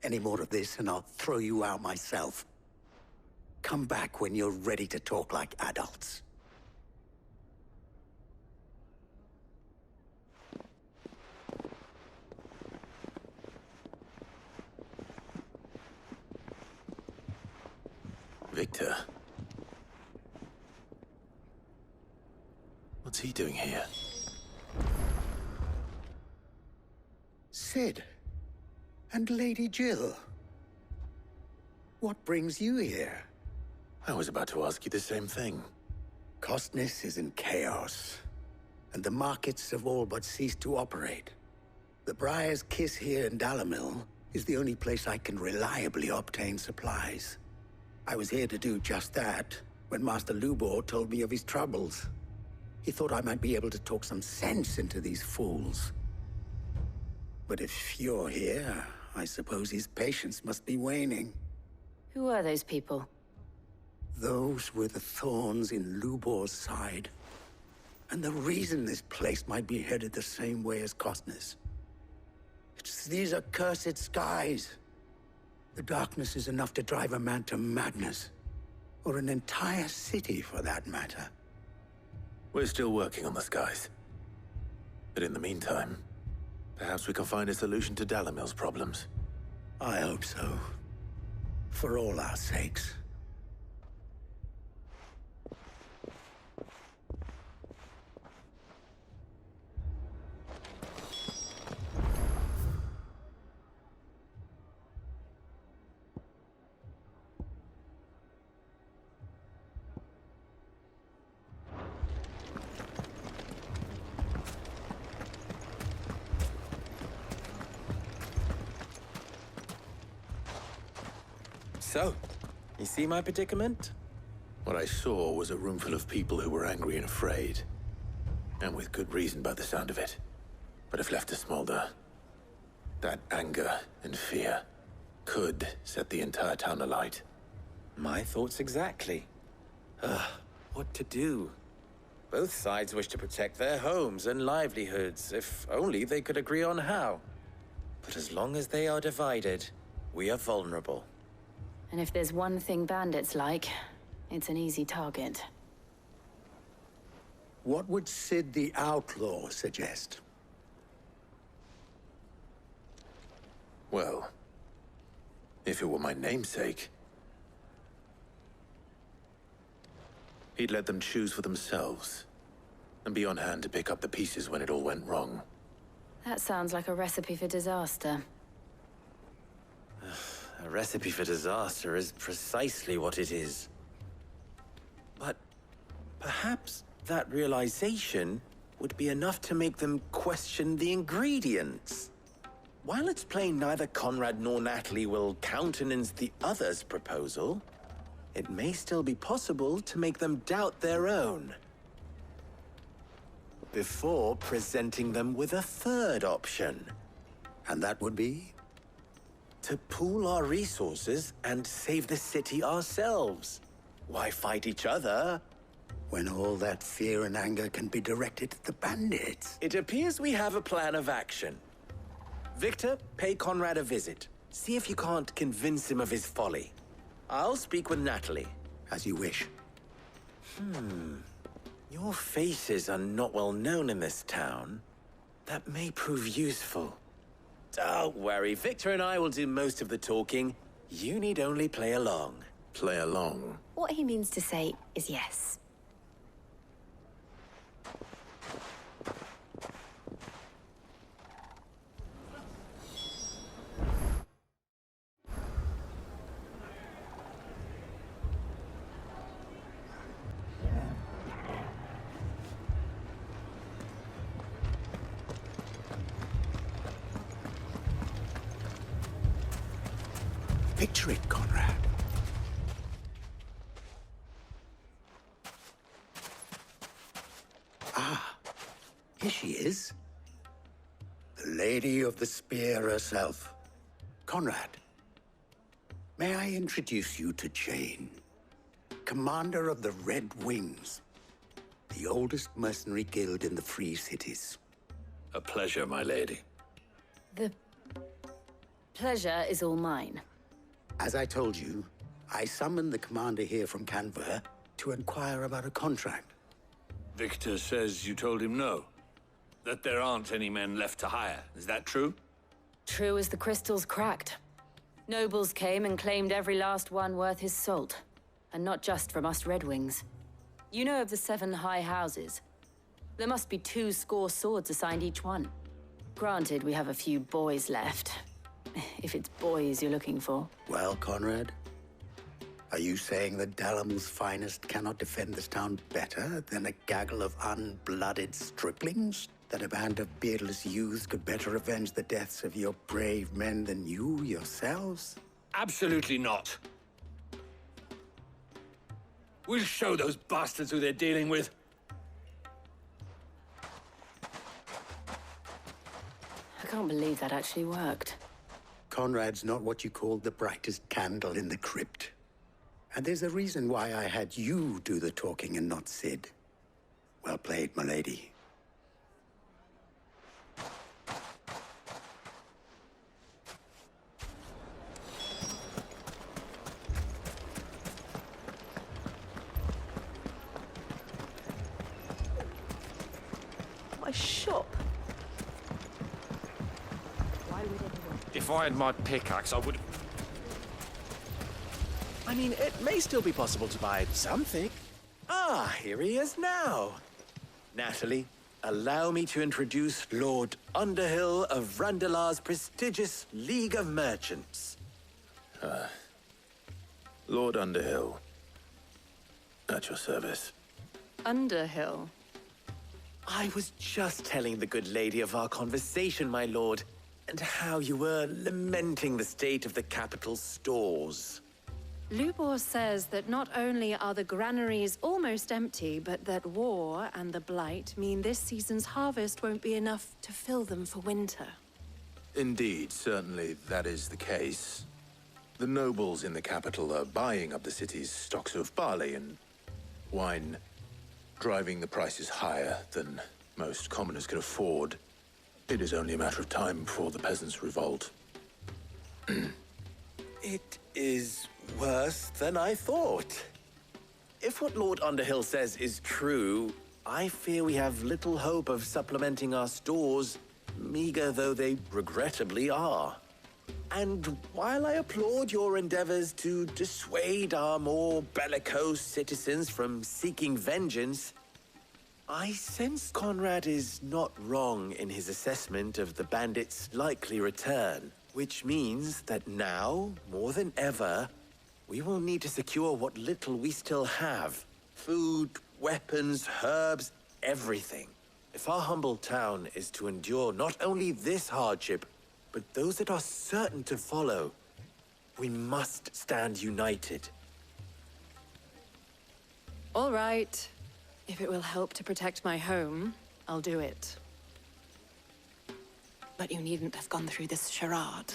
Any more of this and I'll throw you out myself. Come back when you're ready to talk like adults. Victor. What's he doing here? Cid. And Lady Jill. What brings you here? I was about to ask you the same thing. Costness is in chaos, and the markets have all but ceased to operate. The Briar's Kiss here in Dalamil is the only place I can reliably obtain supplies. I was here to do just that when Master Lubor told me of his troubles. He thought I might be able to talk some sense into these fools. But if you're here, I suppose his patience must be waning. Who are those people? Those were the thorns in Lubor's side. And the reason this place might be headed the same way as Costness. It's these accursed skies. The darkness is enough to drive a man to madness. Or an entire city, for that matter. We're still working on the skies. But in the meantime, perhaps we can find a solution to Dalamil's problems. I hope so. For all our sakes. So, you see my predicament? What I saw was a room full of people who were angry and afraid. And with good reason by the sound of it. But if left to smolder, that anger and fear could set the entire town alight. My thoughts exactly. What to do? Both sides wish to protect their homes and livelihoods, if only they could agree on how. But as long as they are divided, we are vulnerable. And if there's one thing bandits like, it's an easy target. What would Cid the Outlaw suggest? Well, if it were my namesake, He'd let them choose for themselves, and be on hand to pick up the pieces when it all went wrong. That sounds like a recipe for disaster. A recipe for disaster is precisely what it is. But perhaps that realization would be enough to make them question the ingredients. While it's plain neither Conrad nor Natalie will countenance the other's proposal, it may still be possible to make them doubt their own, before presenting them with a third option. And that would be? To pool our resources and save the city ourselves. Why fight each other when all that fear and anger can be directed at the bandits? It appears we have a plan of action. Victor, pay Conrad a visit. See if you can't convince him of his folly. I'll speak with Natalie. As you wish. Your faces are not well known in this town. That may prove useful. Don't worry, Victor and I will do most of the talking. You need only play along. Play along? What he means to say is yes. Picture it, Conrad. Ah, here she is. The Lady of the Spear herself. Conrad, may I introduce you to Jane, commander of the Red Wings, the oldest mercenary guild in the Free Cities. A pleasure, my lady. The pleasure is all mine. As I told you, I summoned the commander here from Canver to inquire about a contract. Victor says you told him no. That there aren't any men left to hire. Is that true? True as the crystals cracked. Nobles came and claimed every last one worth his salt. And not just from us Red Wings. You know of the 7 high houses. There must be 2 swords assigned each one. Granted, we have a few boys left. If it's boys you're looking for. Well, Conrad, are you saying that Dalamel's finest cannot defend this town better than a gaggle of unblooded striplings? That a band of beardless youths could better avenge the deaths of your brave men than you yourselves? Absolutely not. We'll show those bastards who they're dealing with. I can't believe that actually worked. Conrad's not what you call the brightest candle in the crypt. And there's a reason why I had you do the talking and not Sid. Well played, my lady. My shop. If I had my pickaxe, I would... I mean, it may still be possible to buy something. Ah, here he is now. Natalie, allow me to introduce Lord Underhill of Randalar's prestigious League of Merchants. Lord Underhill. At your service. Underhill? I was just telling the good lady of our conversation, my lord, and how you were lamenting the state of the capital's stores. Lubor says that not only are the granaries almost empty, but that war and the Blight mean this season's harvest won't be enough to fill them for winter. Indeed, certainly that is the case. The nobles in the capital are buying up the city's stocks of barley and wine, driving the prices higher than most commoners can afford. It is only a matter of time before the peasants revolt. It is worse than I thought. If what Lord Underhill says is true, I fear we have little hope of supplementing our stores, meager though they regrettably are. And while I applaud your endeavors to dissuade our more bellicose citizens from seeking vengeance, I sense Conrad is not wrong in his assessment of the bandits' likely return, which means that now, more than ever, we will need to secure what little we still have. Food, weapons, herbs, everything. If our humble town is to endure not only this hardship, but those that are certain to follow, we must stand united. All right. If it will help to protect my home, I'll do it. But you needn't have gone through this charade.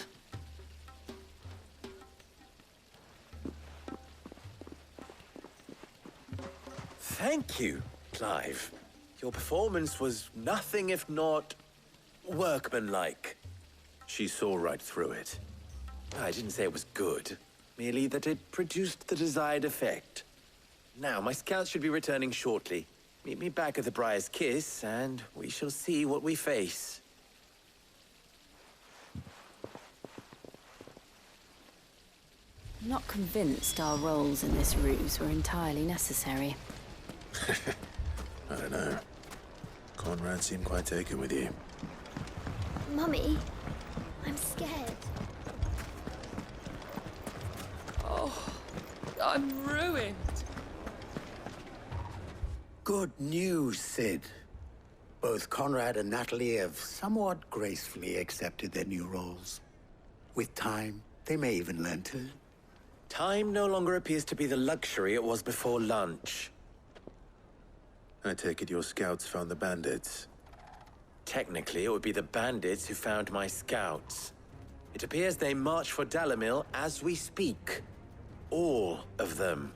Thank you, Clive. Your performance was nothing if not workmanlike. She saw right through it. I didn't say it was good, merely that it produced the desired effect. Now, my scouts should be returning shortly. Meet me back at the Briar's Kiss, and we shall see what we face. I'm not convinced our roles in this ruse were entirely necessary. I don't know. Conrad seemed quite taken with you. Mummy, I'm scared. Oh, I'm ruined. Good news, Sid. Both Conrad and Natalie have somewhat gracefully accepted their new roles. With time, they may even learn to. Time no longer appears to be the luxury it was before lunch. I take it your scouts found the bandits. Technically, it would be the bandits who found my scouts. It appears they march for Dalimil as we speak. All of them.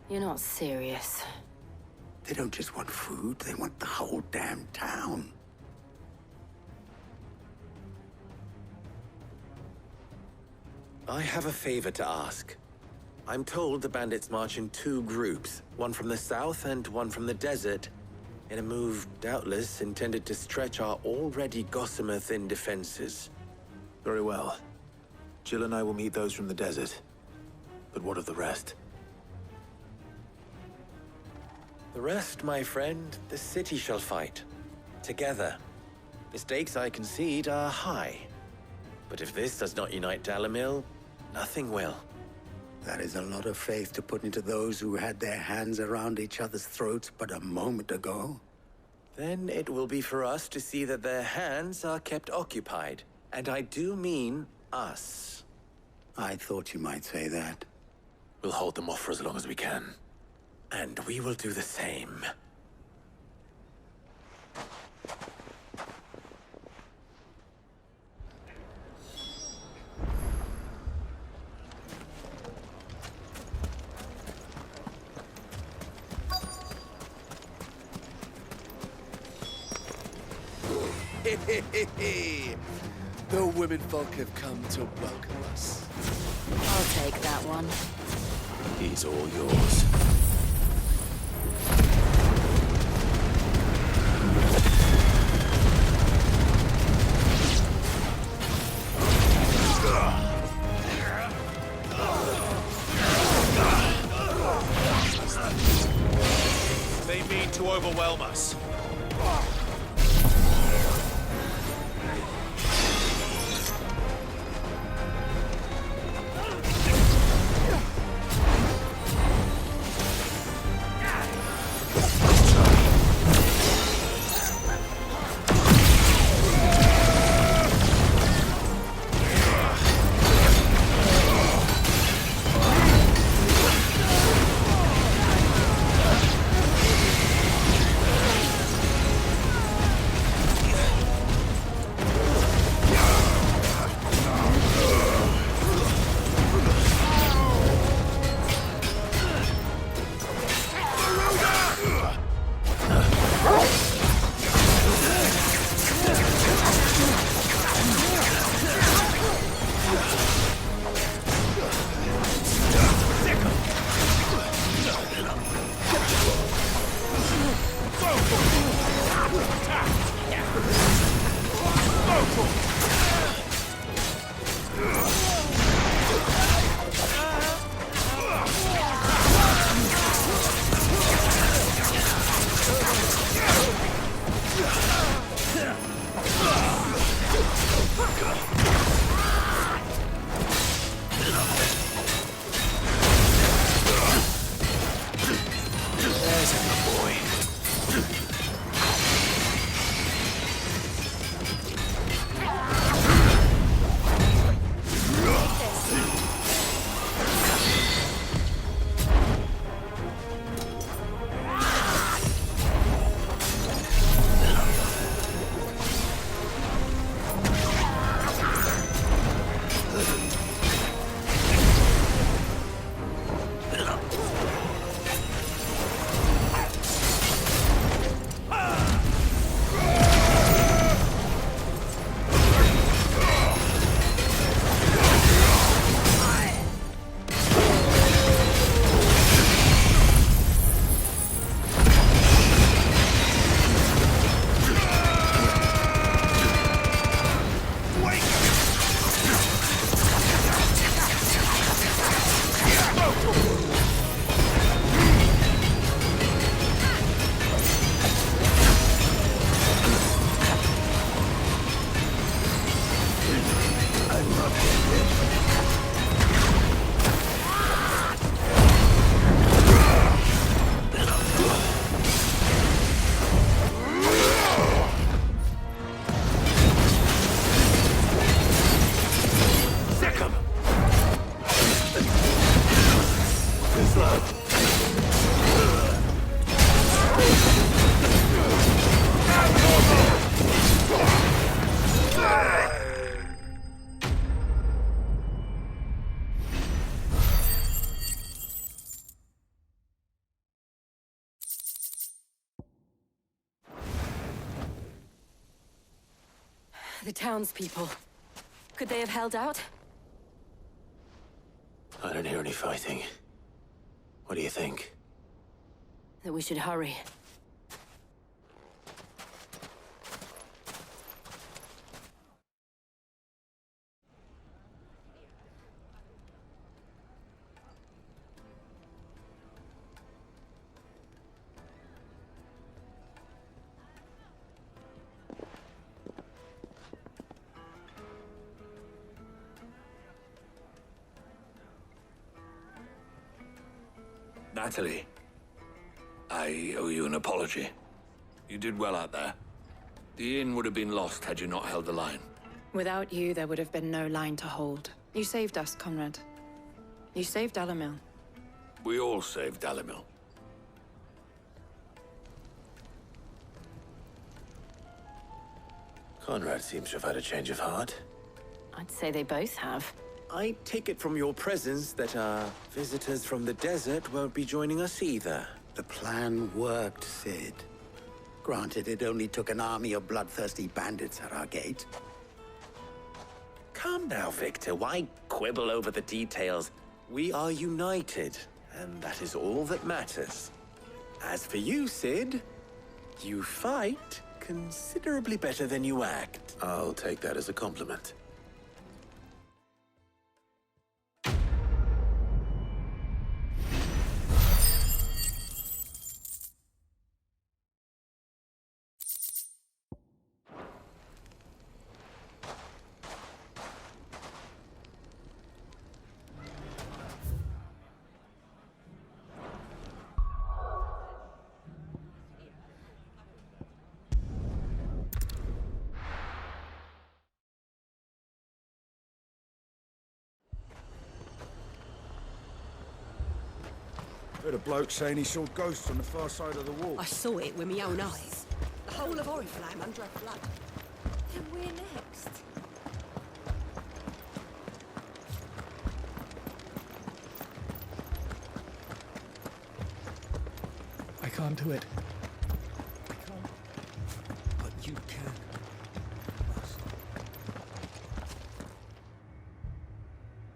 You're not serious. They don't just want food, they want the whole damn town. I have a favor to ask. I'm told the bandits march in two groups, one from the south and one from the desert, in a move doubtless intended to stretch our already gossamer-thin defenses. Very well. Jill and I will meet those from the desert. But what of the rest? The rest, my friend, the city shall fight. Together. The stakes, I concede, are high. But if this does not unite Dalimil, nothing will. That is a lot of faith to put into those who had their hands around each other's throats but a moment ago. Then it will be for us to see that their hands are kept occupied. And I do mean us. I thought you might say that. We'll hold them off for as long as we can. And we will do the same. The women folk have come to welcome us. I'll take that one. He's all yours. They mean to overwhelm us. The townspeople. Could they have held out? I don't hear any fighting. What do you think? That we should hurry. Natalie, I owe you an apology. You did well out there. The inn would have been lost had you not held the line. Without you, there would have been no line to hold. You saved us, Conrad. You saved Dalimil. We all saved Dalimil. Conrad seems to have had a change of heart. I'd say they both have. I take it from your presence that our visitors from the desert won't be joining us either. The plan worked, Cid. Granted, it only took an army of bloodthirsty bandits at our gate. Calm now, Victor. Why quibble over the details? We are united, and that is all that matters. As for you, Cid, you fight considerably better than you act. I'll take that as a compliment. Heard a bloke saying he saw ghosts on the far side of the wall. I saw it with my own eyes. The whole of Oriflamme under a flood. Then we're next. I can't do it. But you can.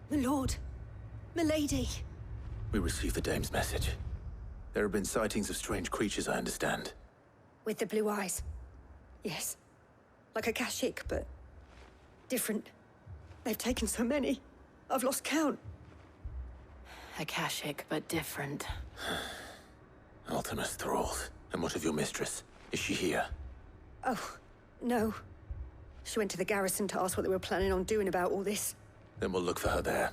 My lord. Milady. We received the dame's message. There have been sightings of strange creatures, I understand. With the blue eyes. Yes. Like a Kashik, but different. They've taken so many. I've lost count. Akashic, but different. Ultimus thralls. And what of your mistress? Is she here? Oh, no. She went to the garrison to ask what they were planning on doing about all this. Then we'll look for her there.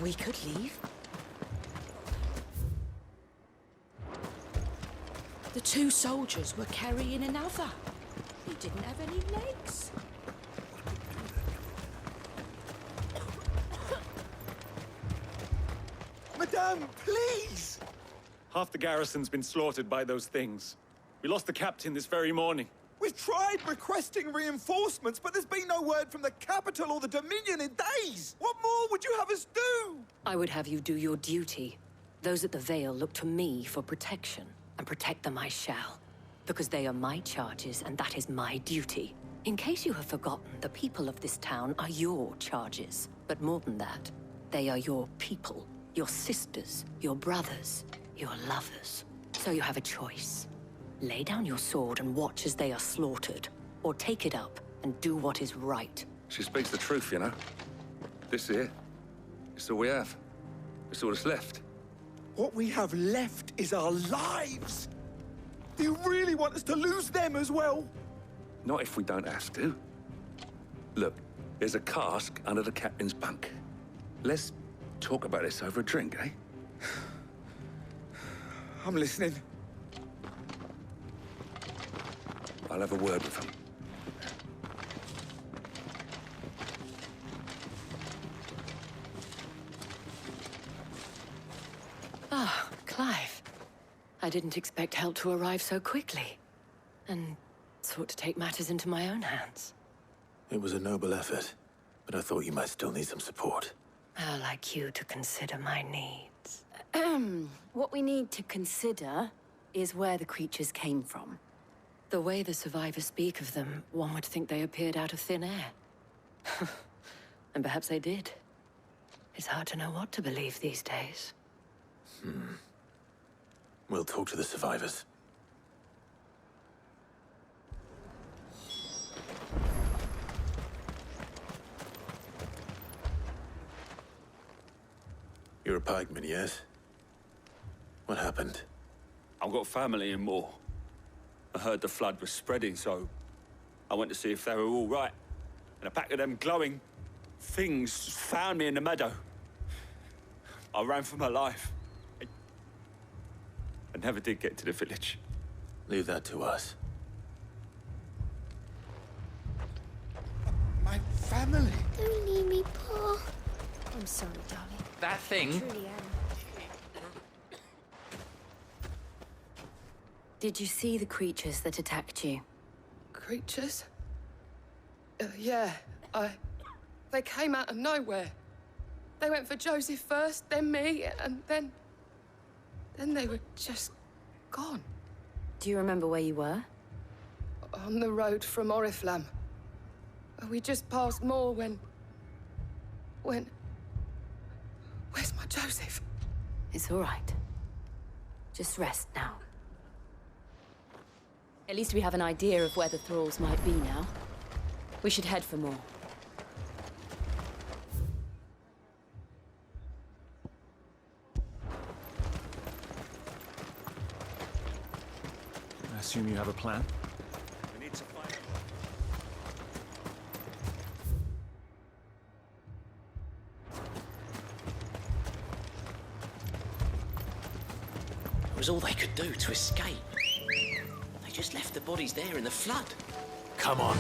We could leave. The two soldiers were carrying another. He didn't have any legs. Madame, please! Half the garrison's been slaughtered by those things. We lost the captain this very morning. We've tried requesting reinforcements, but there's been no word from the capital or the Dominion in days! What more would you have us do? I would have you do your duty. Those at the Vale look to me for protection, and protect them I shall. Because they are my charges, and that is my duty. In case you have forgotten, the people of this town are your charges. But more than that, they are your people. Your sisters, your brothers, your lovers. So you have a choice. Lay down your sword and watch as they are slaughtered, or take it up and do what is right. She speaks the truth, you know. This here, it's all we have. It's all that's left. What we have left is our lives! Do you really want us to lose them as well? Not if we don't have to. Look, there's a cask under the captain's bunk. Let's talk about this over a drink, eh? I'm listening. I'll have a word with him. Ah, Clive. I didn't expect help to arrive so quickly. and sought to take matters into my own hands. It was a noble effort, but I thought you might still need some support. I'd like you to consider my needs. What we need to consider is where the creatures came from. The way the survivors speak of them, one would think they appeared out of thin air. And perhaps they did. It's hard to know what to believe these days. We'll talk to the survivors. You're a pikeman, yes? What happened? I've got family in Moor. I heard the flood was spreading, so I went to see if they were all right. And a pack of them glowing things found me in the meadow. I ran for my life. I never did get to the village. Leave that to us. My family. Don't leave me, Paul. I'm sorry, darling. That thing? Truly am. Did you see the creatures that attacked you? Creatures? Yeah, They came out of nowhere. They went for Joseph first, then me, and then they were just gone. Do you remember where you were? On the road from Oriflamme. We just passed Moor when... Where's my Joseph? It's all right. Just rest now. At least we have an idea of where the thralls might be now. We should head for more. I assume you have a plan? We need to find them. It was all they could do to escape. They just left the bodies there in the flood. Come on.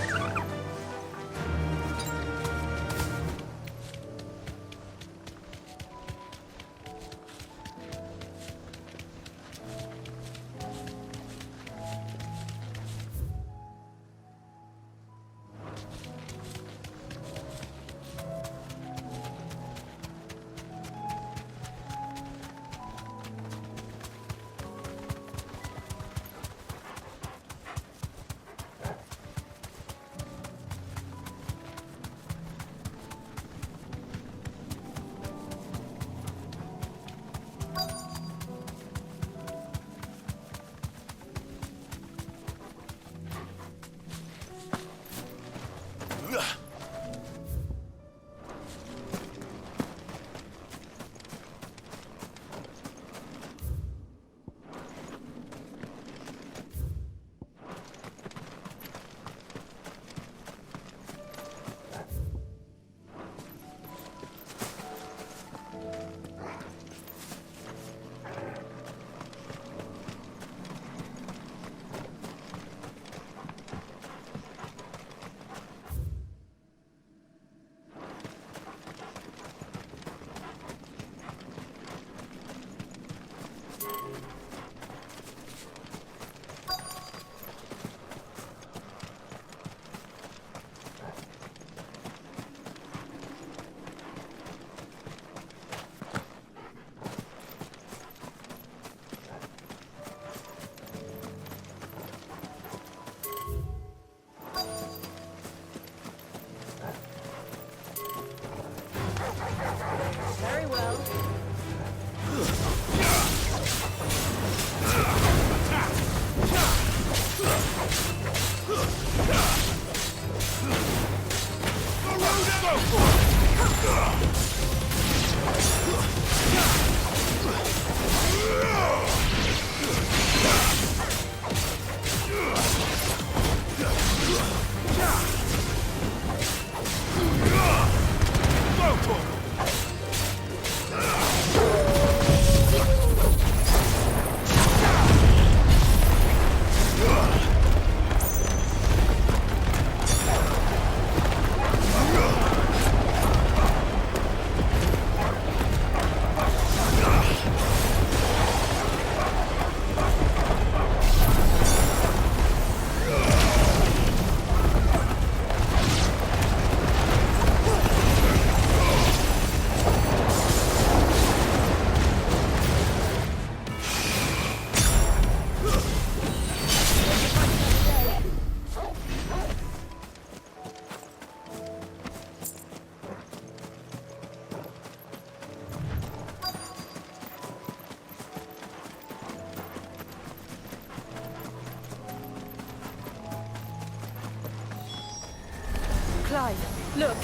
Clive, look.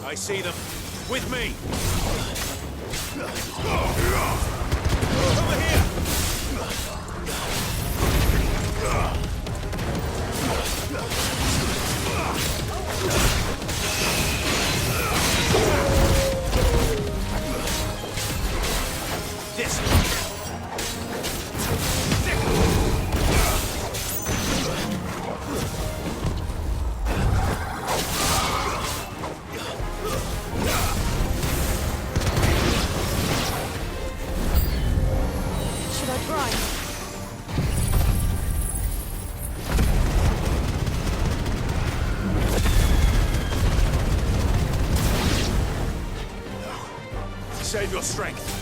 I see them. With me! Over here! This way! Should I try? Save your strength.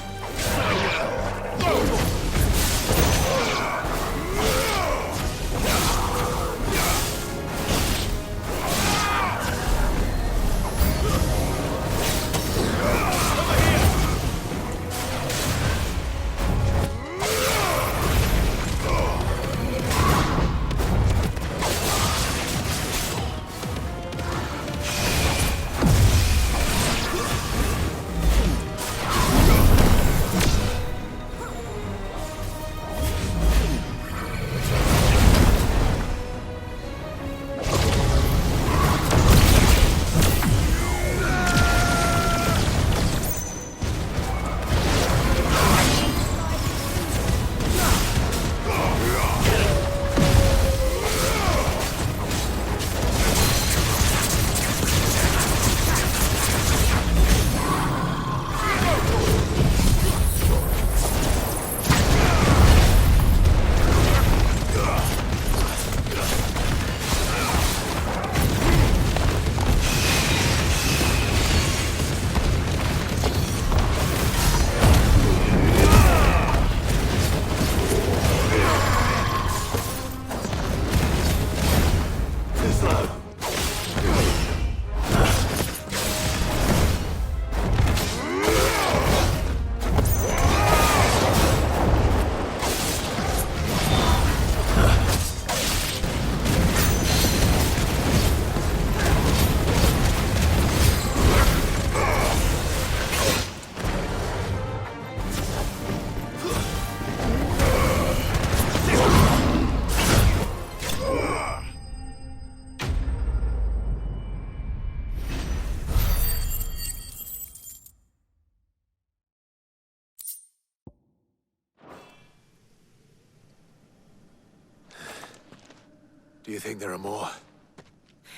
Do you think there are more?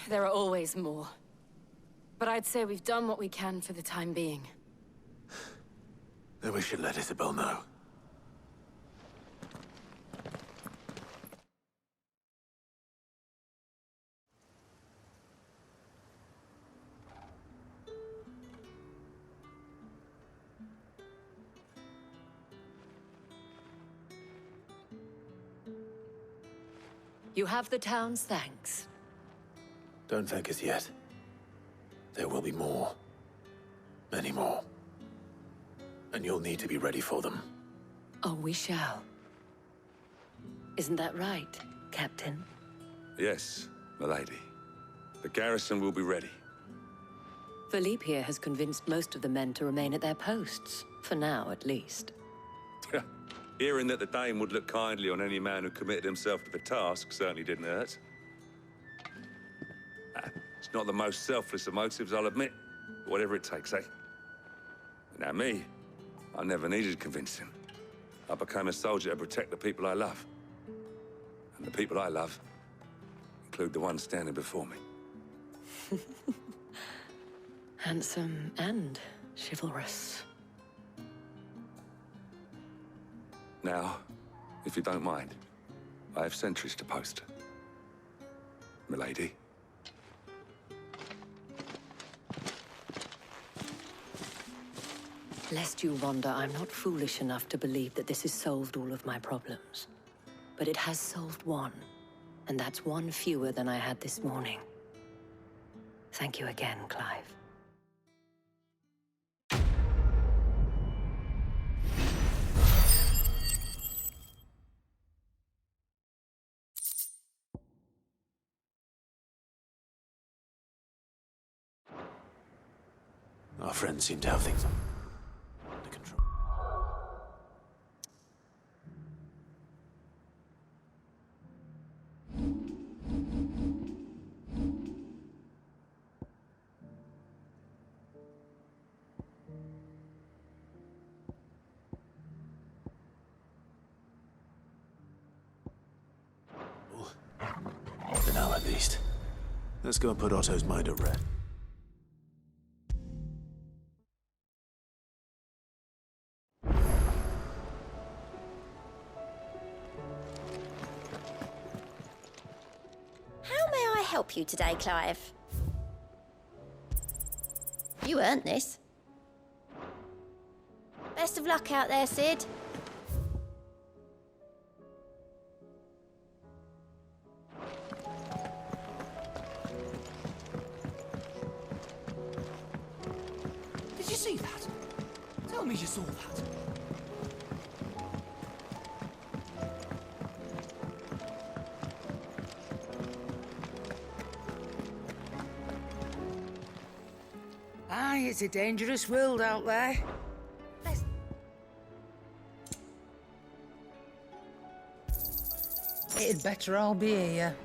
There are always more. But I'd say we've done what we can for the time being. Then we should let Isabel know. You have the town's thanks. Don't thank us yet. There will be more. Many more. And you'll need to be ready for them. Oh, we shall. Isn't that right, Captain? Yes, milady. The garrison will be ready. Philippe here has convinced most of the men to remain at their posts. For now, at least. Hearing that the Dane would look kindly on any man who committed himself to the task certainly didn't hurt. It's not the most selfless of motives, I'll admit. But whatever it takes, eh? Now me, I never needed convincing. I became a soldier to protect the people I love. And the people I love include the ones standing before me. Handsome and chivalrous. Now, if you don't mind, I have sentries to post. Milady. Lest you wonder, I'm not foolish enough to believe that this has solved all of my problems. But it has solved one, and that's one fewer than I had this morning. Thank you again, Clive. Our friends seem to have things under control. For now, at least. Let's go and put Otto's mind at rest. How may I help you today, Clive? You earned this. Best of luck out there, Sid. Did you see that? Tell me you saw that. Aye, it's a dangerous world out there. It'd better all be here.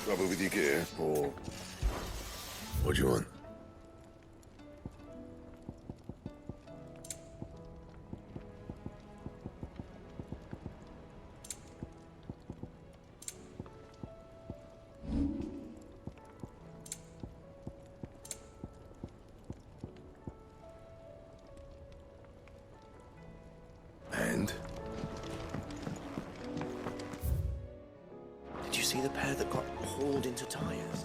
Trouble with your gear, or what do you want? And? Did you see the pair that got hauled into tires?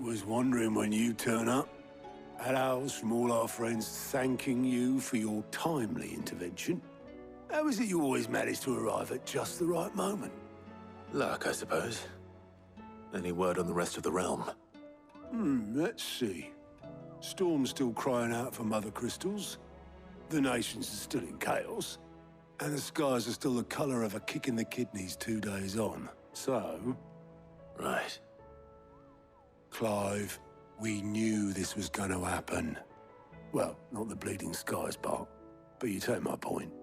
Was wondering when you turn up. Hellos from all our friends thanking you for your timely intervention. How is it you always manage to arrive at just the right moment? Luck, I suppose. Any word on the rest of the realm? Let's see. Storm's still crying out for mother crystals. The nations are still in chaos. And the skies are still the color of a kick in the kidneys 2 days on. So... Right. Clive, we knew this was going to happen. Well, not the bleeding skies part, but you take my point.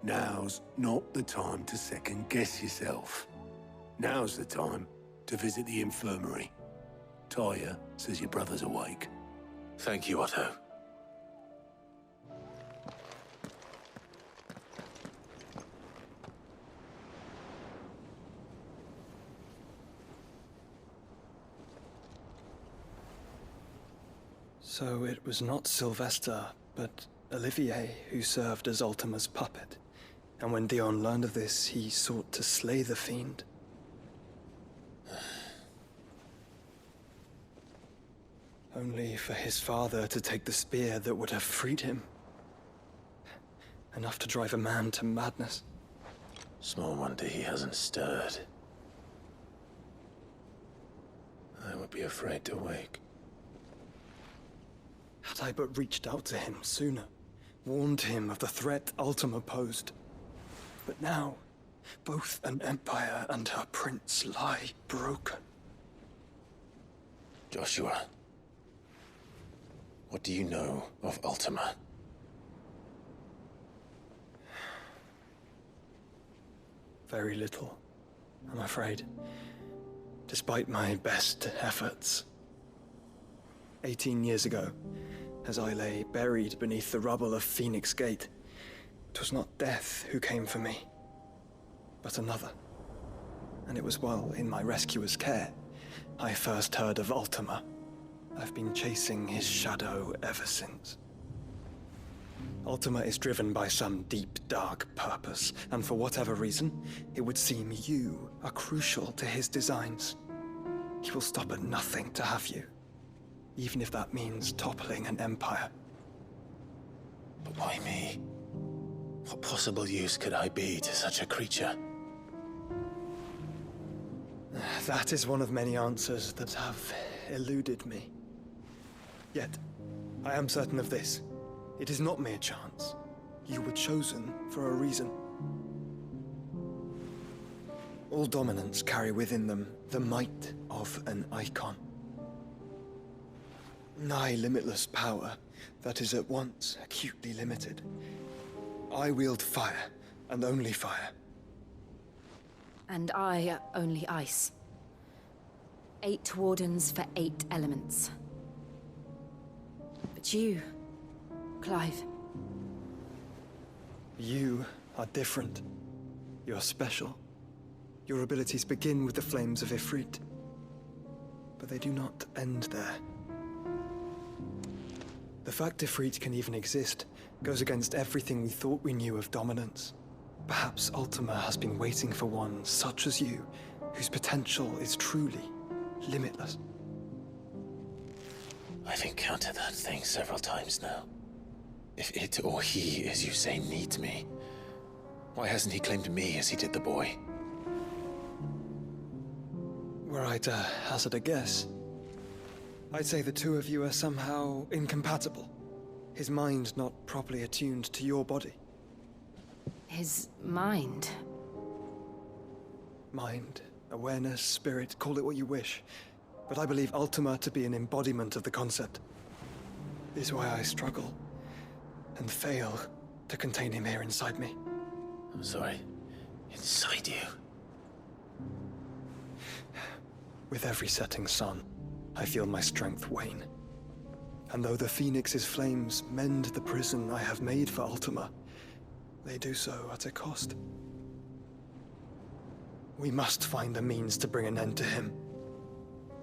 Now's not the time to second-guess yourself. Now's the time to visit the infirmary. Talia says your brother's awake. Thank you, Otto. So it was not Sylvester, but Olivier who served as Ultima's puppet. And when Dion learned of this, he sought to slay the fiend. Only for his father to take the spear that would have freed him. Enough to drive a man to madness. Small wonder he hasn't stirred. I would be afraid to wake. Had I but reached out to him sooner, warned him of the threat Ultima posed. But now, both an empire and her prince lie broken. Joshua, what do you know of Ultima? Very little, I'm afraid. Despite my best efforts. 18 years ago, as I lay buried beneath the rubble of Phoenix Gate, it was not death who came for me, but another. And it was while in my rescuer's care, I first heard of Ultima. I've been chasing his shadow ever since. Ultima is driven by some deep, dark purpose, and for whatever reason, it would seem you are crucial to his designs. He will stop at nothing to have you, even if that means toppling an empire. But why me? What possible use could I be to such a creature? That is one of many answers that have eluded me. Yet, I am certain of this. It is not mere chance. You were chosen for a reason. All dominants carry within them the might of an Eikon. Nigh limitless power that is at once acutely limited. I wield fire, and only fire. And I only ice. 8 wardens for 8 elements. But you, Clive. You are different. You're special. Your abilities begin with the flames of Ifrit. But they do not end there. The fact Ifrit can even exist goes against everything we thought we knew of dominance. Perhaps Ultima has been waiting for one such as you, whose potential is truly limitless. I've encountered that thing several times now. If it or he, as you say, needs me, why hasn't he claimed me as he did the boy? Were I to hazard a guess, I'd say the two of you are somehow incompatible. His mind not properly attuned to your body. His mind? Mind, awareness, spirit, call it what you wish. But I believe Ultima to be an embodiment of the concept. This is why I struggle and fail to contain him here inside me. I'm sorry. Inside you? With every setting sun, I feel my strength wane. And though the Phoenix's flames mend the prison I have made for Ultima, they do so at a cost. We must find a means to bring an end to him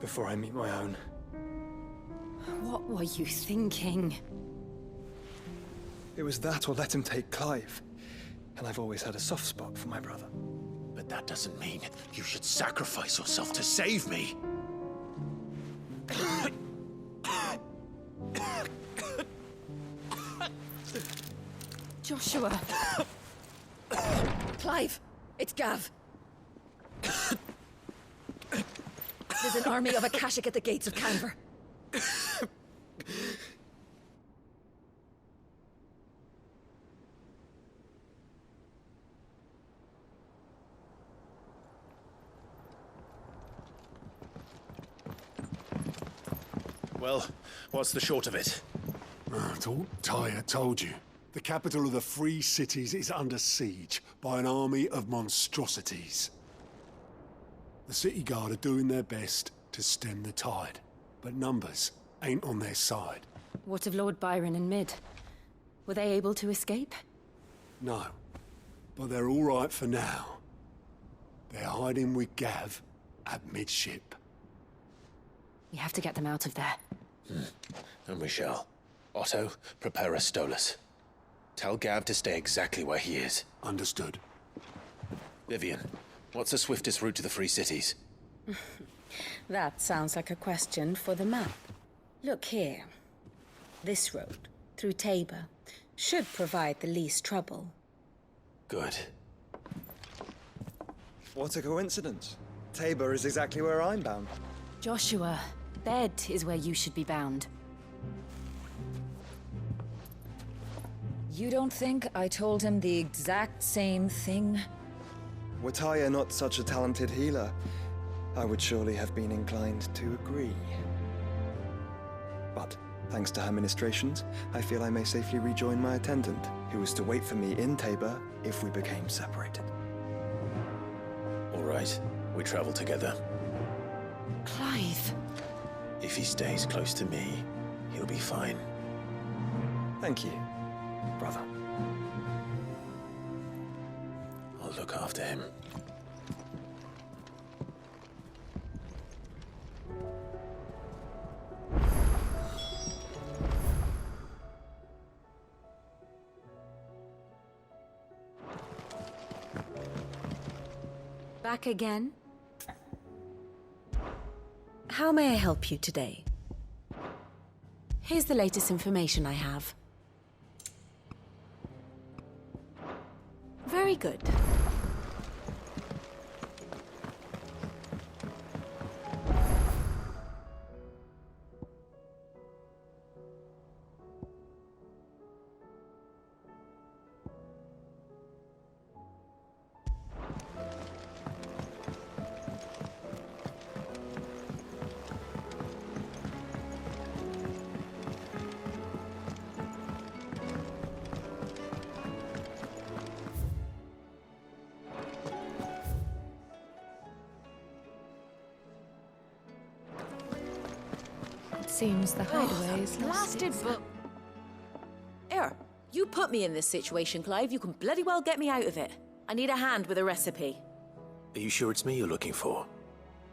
before I meet my own. What were you thinking? It was that or let him take Clive. And I've always had a soft spot for my brother. But that doesn't mean you should sacrifice yourself to save me. Joshua! Clive! It's Gav! There's an army of Akashic at the gates of Canver. Well, what's the short of it? Tyre told you. The capital of the Free Cities is under siege by an army of monstrosities. The city guard are doing their best to stem the tide, but numbers ain't on their side. What of Lord Byron and Mid? Were they able to escape? No, but they're all right for now. They're hiding with Gav at midship. We have to get them out of there. And we shall. Otto, prepare a Stolas. Tell Gav to stay exactly where he is. Understood. Vivian, what's the swiftest route to the Free Cities? That sounds like a question for the map. Look here. This road, through Tabor, should provide the least trouble. Good. What a coincidence. Tabor is exactly where I'm bound. Joshua, bed is where you should be bound. You don't think I told him the exact same thing? Were Tyre not such a talented healer, I would surely have been inclined to agree. But, thanks to her ministrations, I feel I may safely rejoin my attendant, who was to wait for me in Tabor if we became separated. All right, we travel together. Clive. If he stays close to me, he'll be fine. Thank you, brother. I'll look after him. Back again? How may I help you today? Here's the latest information I have. Very good. Seems the hideaway is blasted book. Here, you put me in this situation, Clive. You can bloody well get me out of it. I need a hand with a recipe. Are you sure it's me you're looking for?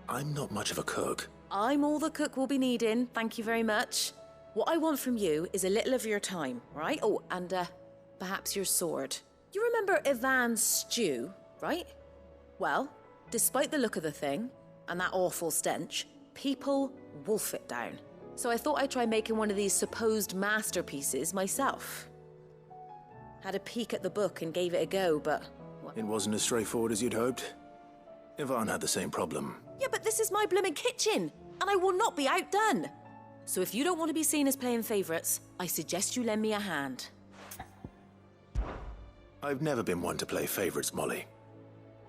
I'm not much of a cook. I'm all the cook will be needing, thank you very much. What I want from you is a little of your time, right? Oh, and perhaps your sword. You remember Ivan's stew, right? Well, despite the look of the thing, and that awful stench, people wolf it down. So I thought I'd try making one of these supposed masterpieces myself. Had a peek at the book and gave it a go, but... It wasn't as straightforward as you'd hoped. Ivan had the same problem. Yeah, but this is my blooming kitchen, and I will not be outdone. So if you don't want to be seen as playing favourites, I suggest you lend me a hand. I've never been one to play favourites, Molly.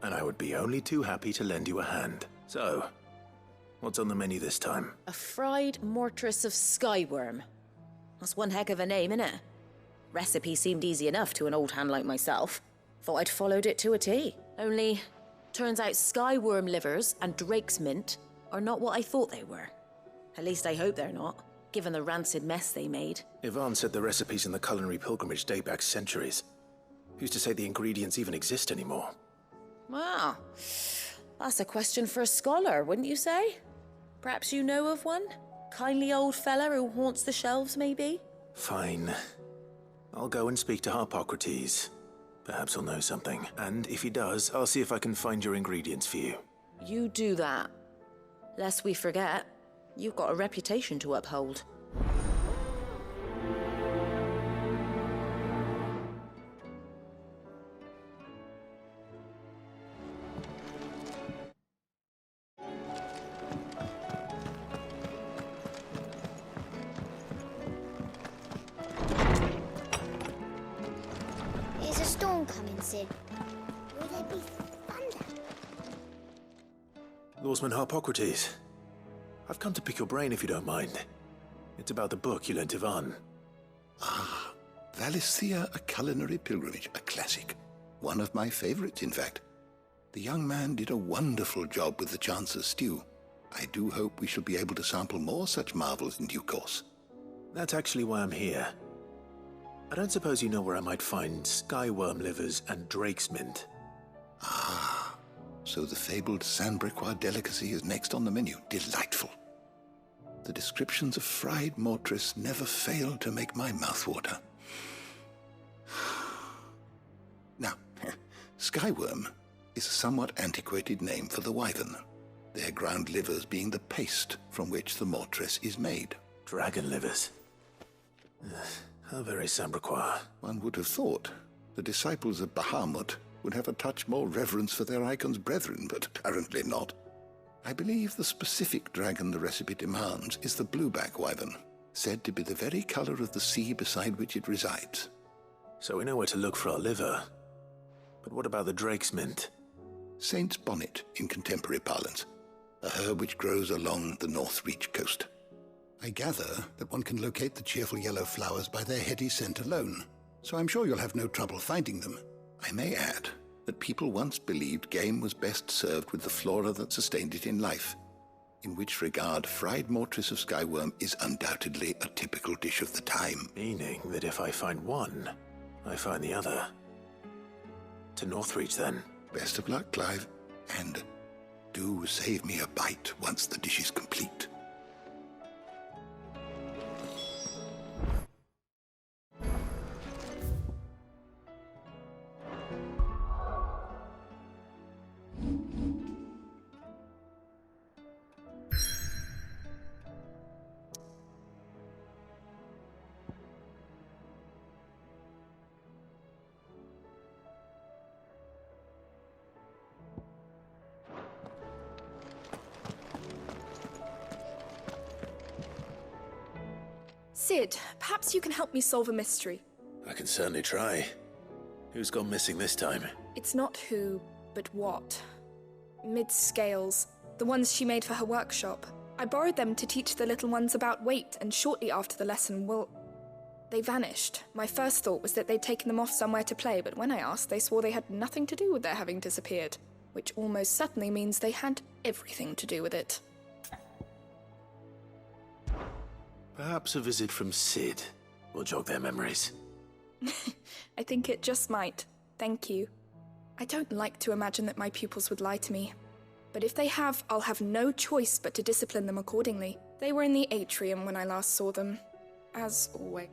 And I would be only too happy to lend you a hand. So, what's on the menu this time? A fried mortress of skyworm. That's one heck of a name, innit? Recipe seemed easy enough to an old hand like myself. Thought I'd followed it to a T. Only, turns out skyworm livers and drake's mint are not what I thought they were. At least I hope they're not, given the rancid mess they made. Ivan said the recipes in the culinary pilgrimage date back centuries. Who's to say the ingredients even exist anymore? Wow. That's a question for a scholar, wouldn't you say? Perhaps you know of one? Kindly old fella who haunts the shelves, maybe? Fine. I'll go and speak to Harpocrates. Perhaps he'll know something. And if he does, I'll see if I can find your ingredients for you. You do that. Lest we forget, you've got a reputation to uphold. Is a storm coming, Sid? Will there be thunder? Lawsman Harpocrates. I've come to pick your brain if you don't mind. It's about the book you lent Ivan. Ah, Valisthea, a culinary pilgrimage, a classic. One of my favorites, in fact. The young man did a wonderful job with the Chance's stew. I do hope we shall be able to sample more such marvels in due course. That's actually why I'm here. I don't suppose you know where I might find skyworm livers and drake's mint. Ah, so the fabled Sandbrequois delicacy is next on the menu. Delightful. The descriptions of fried mortress never fail to make my mouth water. Now, skyworm is a somewhat antiquated name for the wyvern, their ground livers being the paste from which the mortress is made. Dragon livers. How very Sandbrequois. One would have thought the disciples of Bahamut would have a touch more reverence for their Eikons brethren, but apparently not. I believe the specific dragon the recipe demands is the blueback wyvern, said to be the very color of the sea beside which it resides. So we know where to look for our liver. But what about the Drake's Mint? Saint's bonnet in contemporary parlance, a herb which grows along the North Reach coast. I gather that one can locate the cheerful yellow flowers by their heady scent alone, so I'm sure you'll have no trouble finding them. I may add that people once believed game was best served with the flora that sustained it in life, in which regard fried mortress of skyworm is undoubtedly a typical dish of the time. Meaning that if I find one, I find the other. To Northreach, then. Best of luck, Clive, and do save me a bite once the dish is complete. Sid, perhaps you can help me solve a mystery. I can certainly try. Who's gone missing this time? It's not who, but what. Mid's scales, the ones she made for her workshop. I borrowed them to teach the little ones about weight, and shortly after the lesson, well, they vanished. My first thought was that they'd taken them off somewhere to play, but when I asked, they swore they had nothing to do with their having disappeared, which almost certainly means they had everything to do with it. Perhaps a visit from Sid will jog their memories. I think it just might. Thank you. I don't like to imagine that my pupils would lie to me. But if they have, I'll have no choice but to discipline them accordingly. They were in the atrium when I last saw them. As always.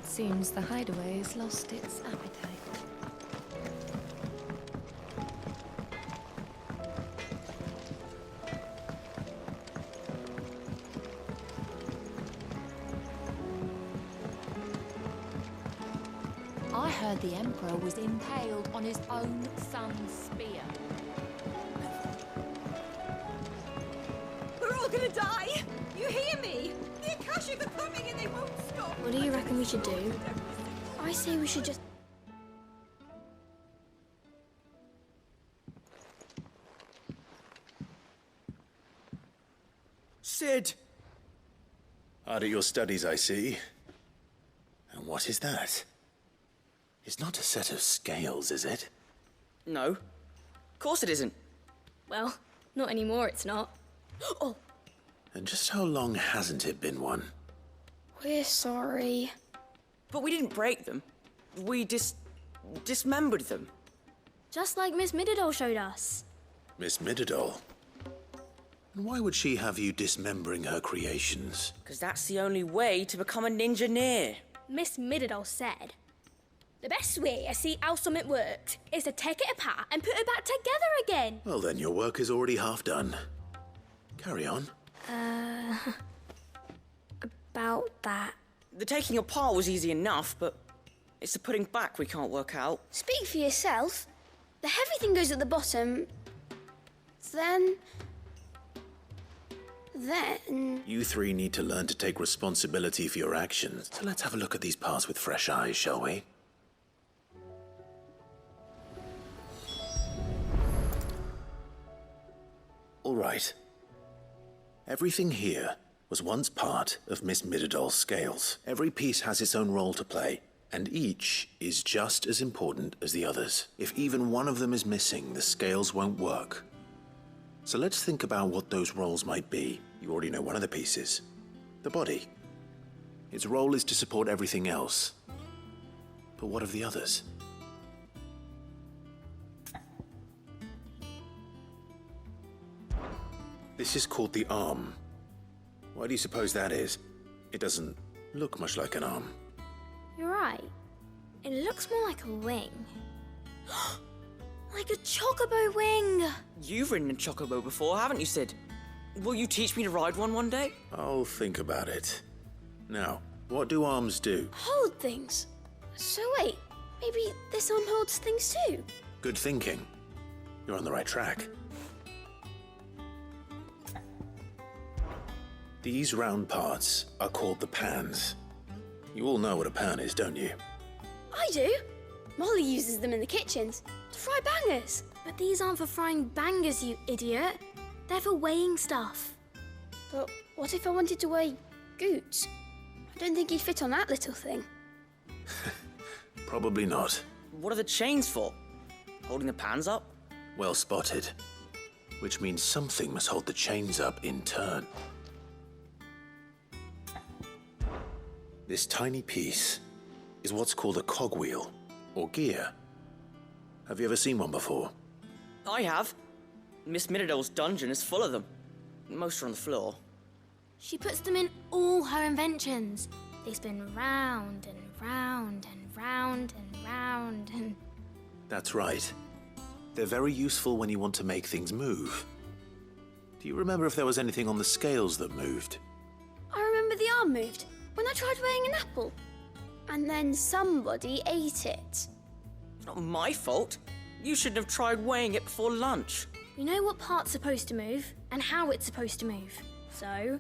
Seems the hideaway has lost its appetite. I heard the Emperor was impaled on his own son's spear. We're all gonna die! You hear me? The Akashic are coming and they won't stop! What do you reckon we should do? I say we should just... Sid! Hard at your studies, I see. And what is that? It's not a set of scales, is it? No. Of course it isn't. Well, not anymore, it's not. Oh! And just how long hasn't it been one? We're sorry. But we didn't break them. We dismembered them. Just like Miss Mididol showed us. Miss Mididol? And why would she have you dismembering her creations? Because that's the only way to become a ninja-neer. Miss Mididol said, the best way to see how something works is to take it apart and put it back together again. Well then, your work is already half done. Carry on. About that. The taking apart was easy enough, but it's the putting back we can't work out. Speak for yourself. The heavy thing goes at the bottom. Then... You three need to learn to take responsibility for your actions. So let's have a look at these parts with fresh eyes, shall we? All right. Everything here was once part of Miss Mididol's scales. Every piece has its own role to play, and each is just as important as the others. If even one of them is missing, the scales won't work. So let's think about what those roles might be. You already know one of the pieces. The body. Its role is to support everything else. But what of the others? This is called the arm. Why do you suppose that is? It doesn't look much like an arm. You're right. It looks more like a wing. Like a chocobo wing! You've ridden a chocobo before, haven't you, Sid? Will you teach me to ride one day? I'll think about it. Now, what do arms do? Hold things. So wait, maybe this arm holds things too? Good thinking. You're on the right track. These round parts are called the pans. You all know what a pan is, don't you? I do. Molly uses them in the kitchens to fry bangers. But these aren't for frying bangers, you idiot. They're for weighing stuff. But what if I wanted to weigh goods? I don't think he'd fit on that little thing. Probably not. What are the chains for? Holding the pans up? Well spotted. Which means something must hold the chains up in turn. This tiny piece is what's called a cogwheel, or gear. Have you ever seen one before? I have. Miss Miradol's dungeon is full of them. Most are on the floor. She puts them in all her inventions. They spin round and round and round and round and... That's right. They're very useful when you want to make things move. Do you remember if there was anything on the scales that moved? I remember the arm moved when I tried weighing an apple. And then somebody ate it. It's not my fault. You shouldn't have tried weighing it before lunch. We know what part's supposed to move and how it's supposed to move. So,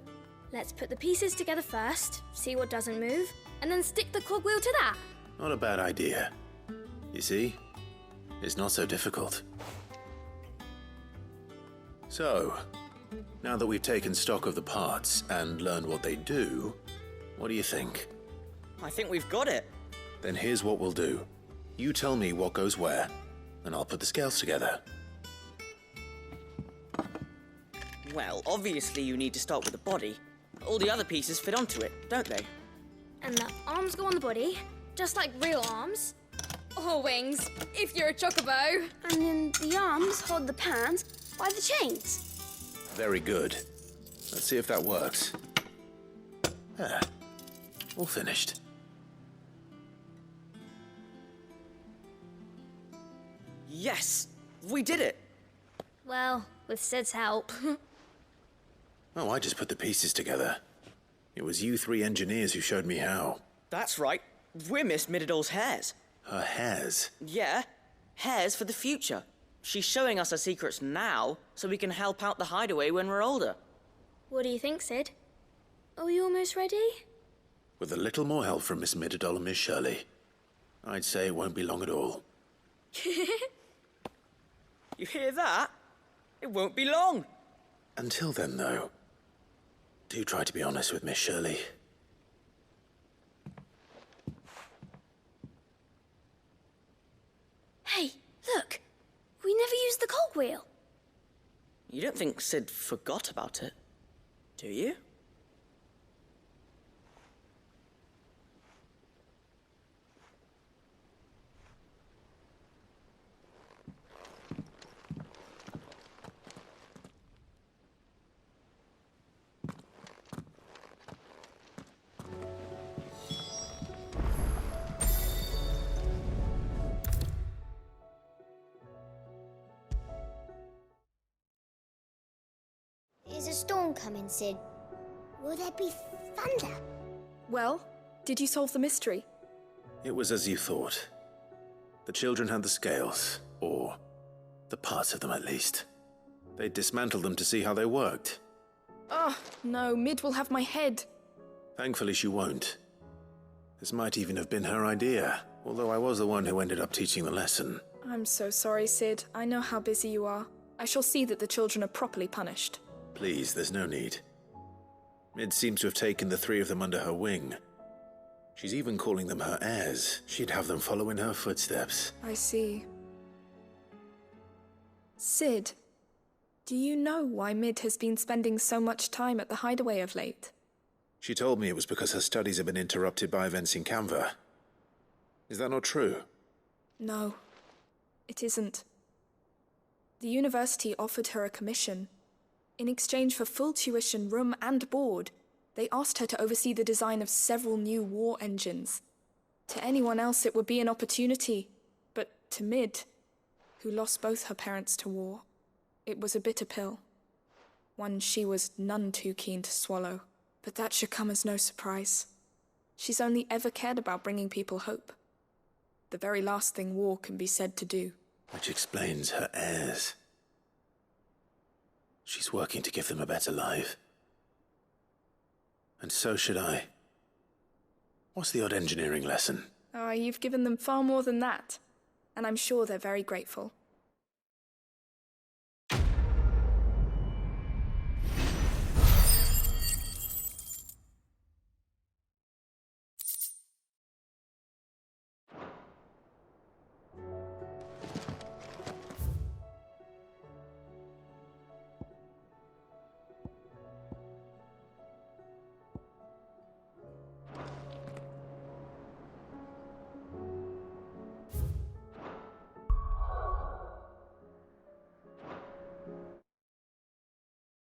let's put the pieces together first, see what doesn't move, and then stick the cogwheel to that. Not a bad idea. You see? It's not so difficult. So, now that we've taken stock of the parts and learned what they do, what do you think? I think we've got it. Then here's what we'll do. You tell me what goes where, and I'll put the scales together. Well, obviously you need to start with the body. All the other pieces fit onto it, don't they? And the arms go on the body, just like real arms. Or wings, if you're a chocobo. And then the arms hold the pans by the chains. Very good. Let's see if that works. There. All finished. Yes! We did it! Well, with Sid's help. Oh, I just put the pieces together. It was you three engineers who showed me how. That's right. We're Miss Miradol's hairs. Her hairs? Yeah. Hairs for the future. She's showing us her secrets now, so we can help out the hideaway when we're older. What do you think, Sid? Are we almost ready? With a little more help from Miss Miradol and Miss Shirley, I'd say it won't be long at all. You hear that? It won't be long. Until then, though, do try to be honest with Miss Shirley. Hey, look! We never used the cogwheel. You don't think Sid forgot about it, do you? Is a storm coming, Sid? Will there be thunder? Well, did you solve the mystery? It was as you thought. The children had the scales, or the parts of them at least. They dismantled them to see how they worked. Oh, no, Mid will have my head. Thankfully she won't. This might even have been her idea, although I was the one who ended up teaching the lesson. I'm so sorry, Sid. I know how busy you are. I shall see that the children are properly punished. Please, there's no need. Mid seems to have taken the three of them under her wing. She's even calling them her heirs. She'd have them follow in her footsteps. I see. Sid, do you know why Mid has been spending so much time at the hideaway of late? She told me it was because her studies have been interrupted by events in Canva. Is that not true? No, it isn't. The university offered her a commission. In exchange for full tuition, room and board, they asked her to oversee the design of several new war engines. To anyone else it would be an opportunity, but to Mid, who lost both her parents to war, it was a bitter pill. One she was none too keen to swallow. But that should come as no surprise. She's only ever cared about bringing people hope. The very last thing war can be said to do. Which explains her heirs. She's working to give them a better life. And so should I. What's the odd engineering lesson? You've given them far more than that. And I'm sure they're very grateful.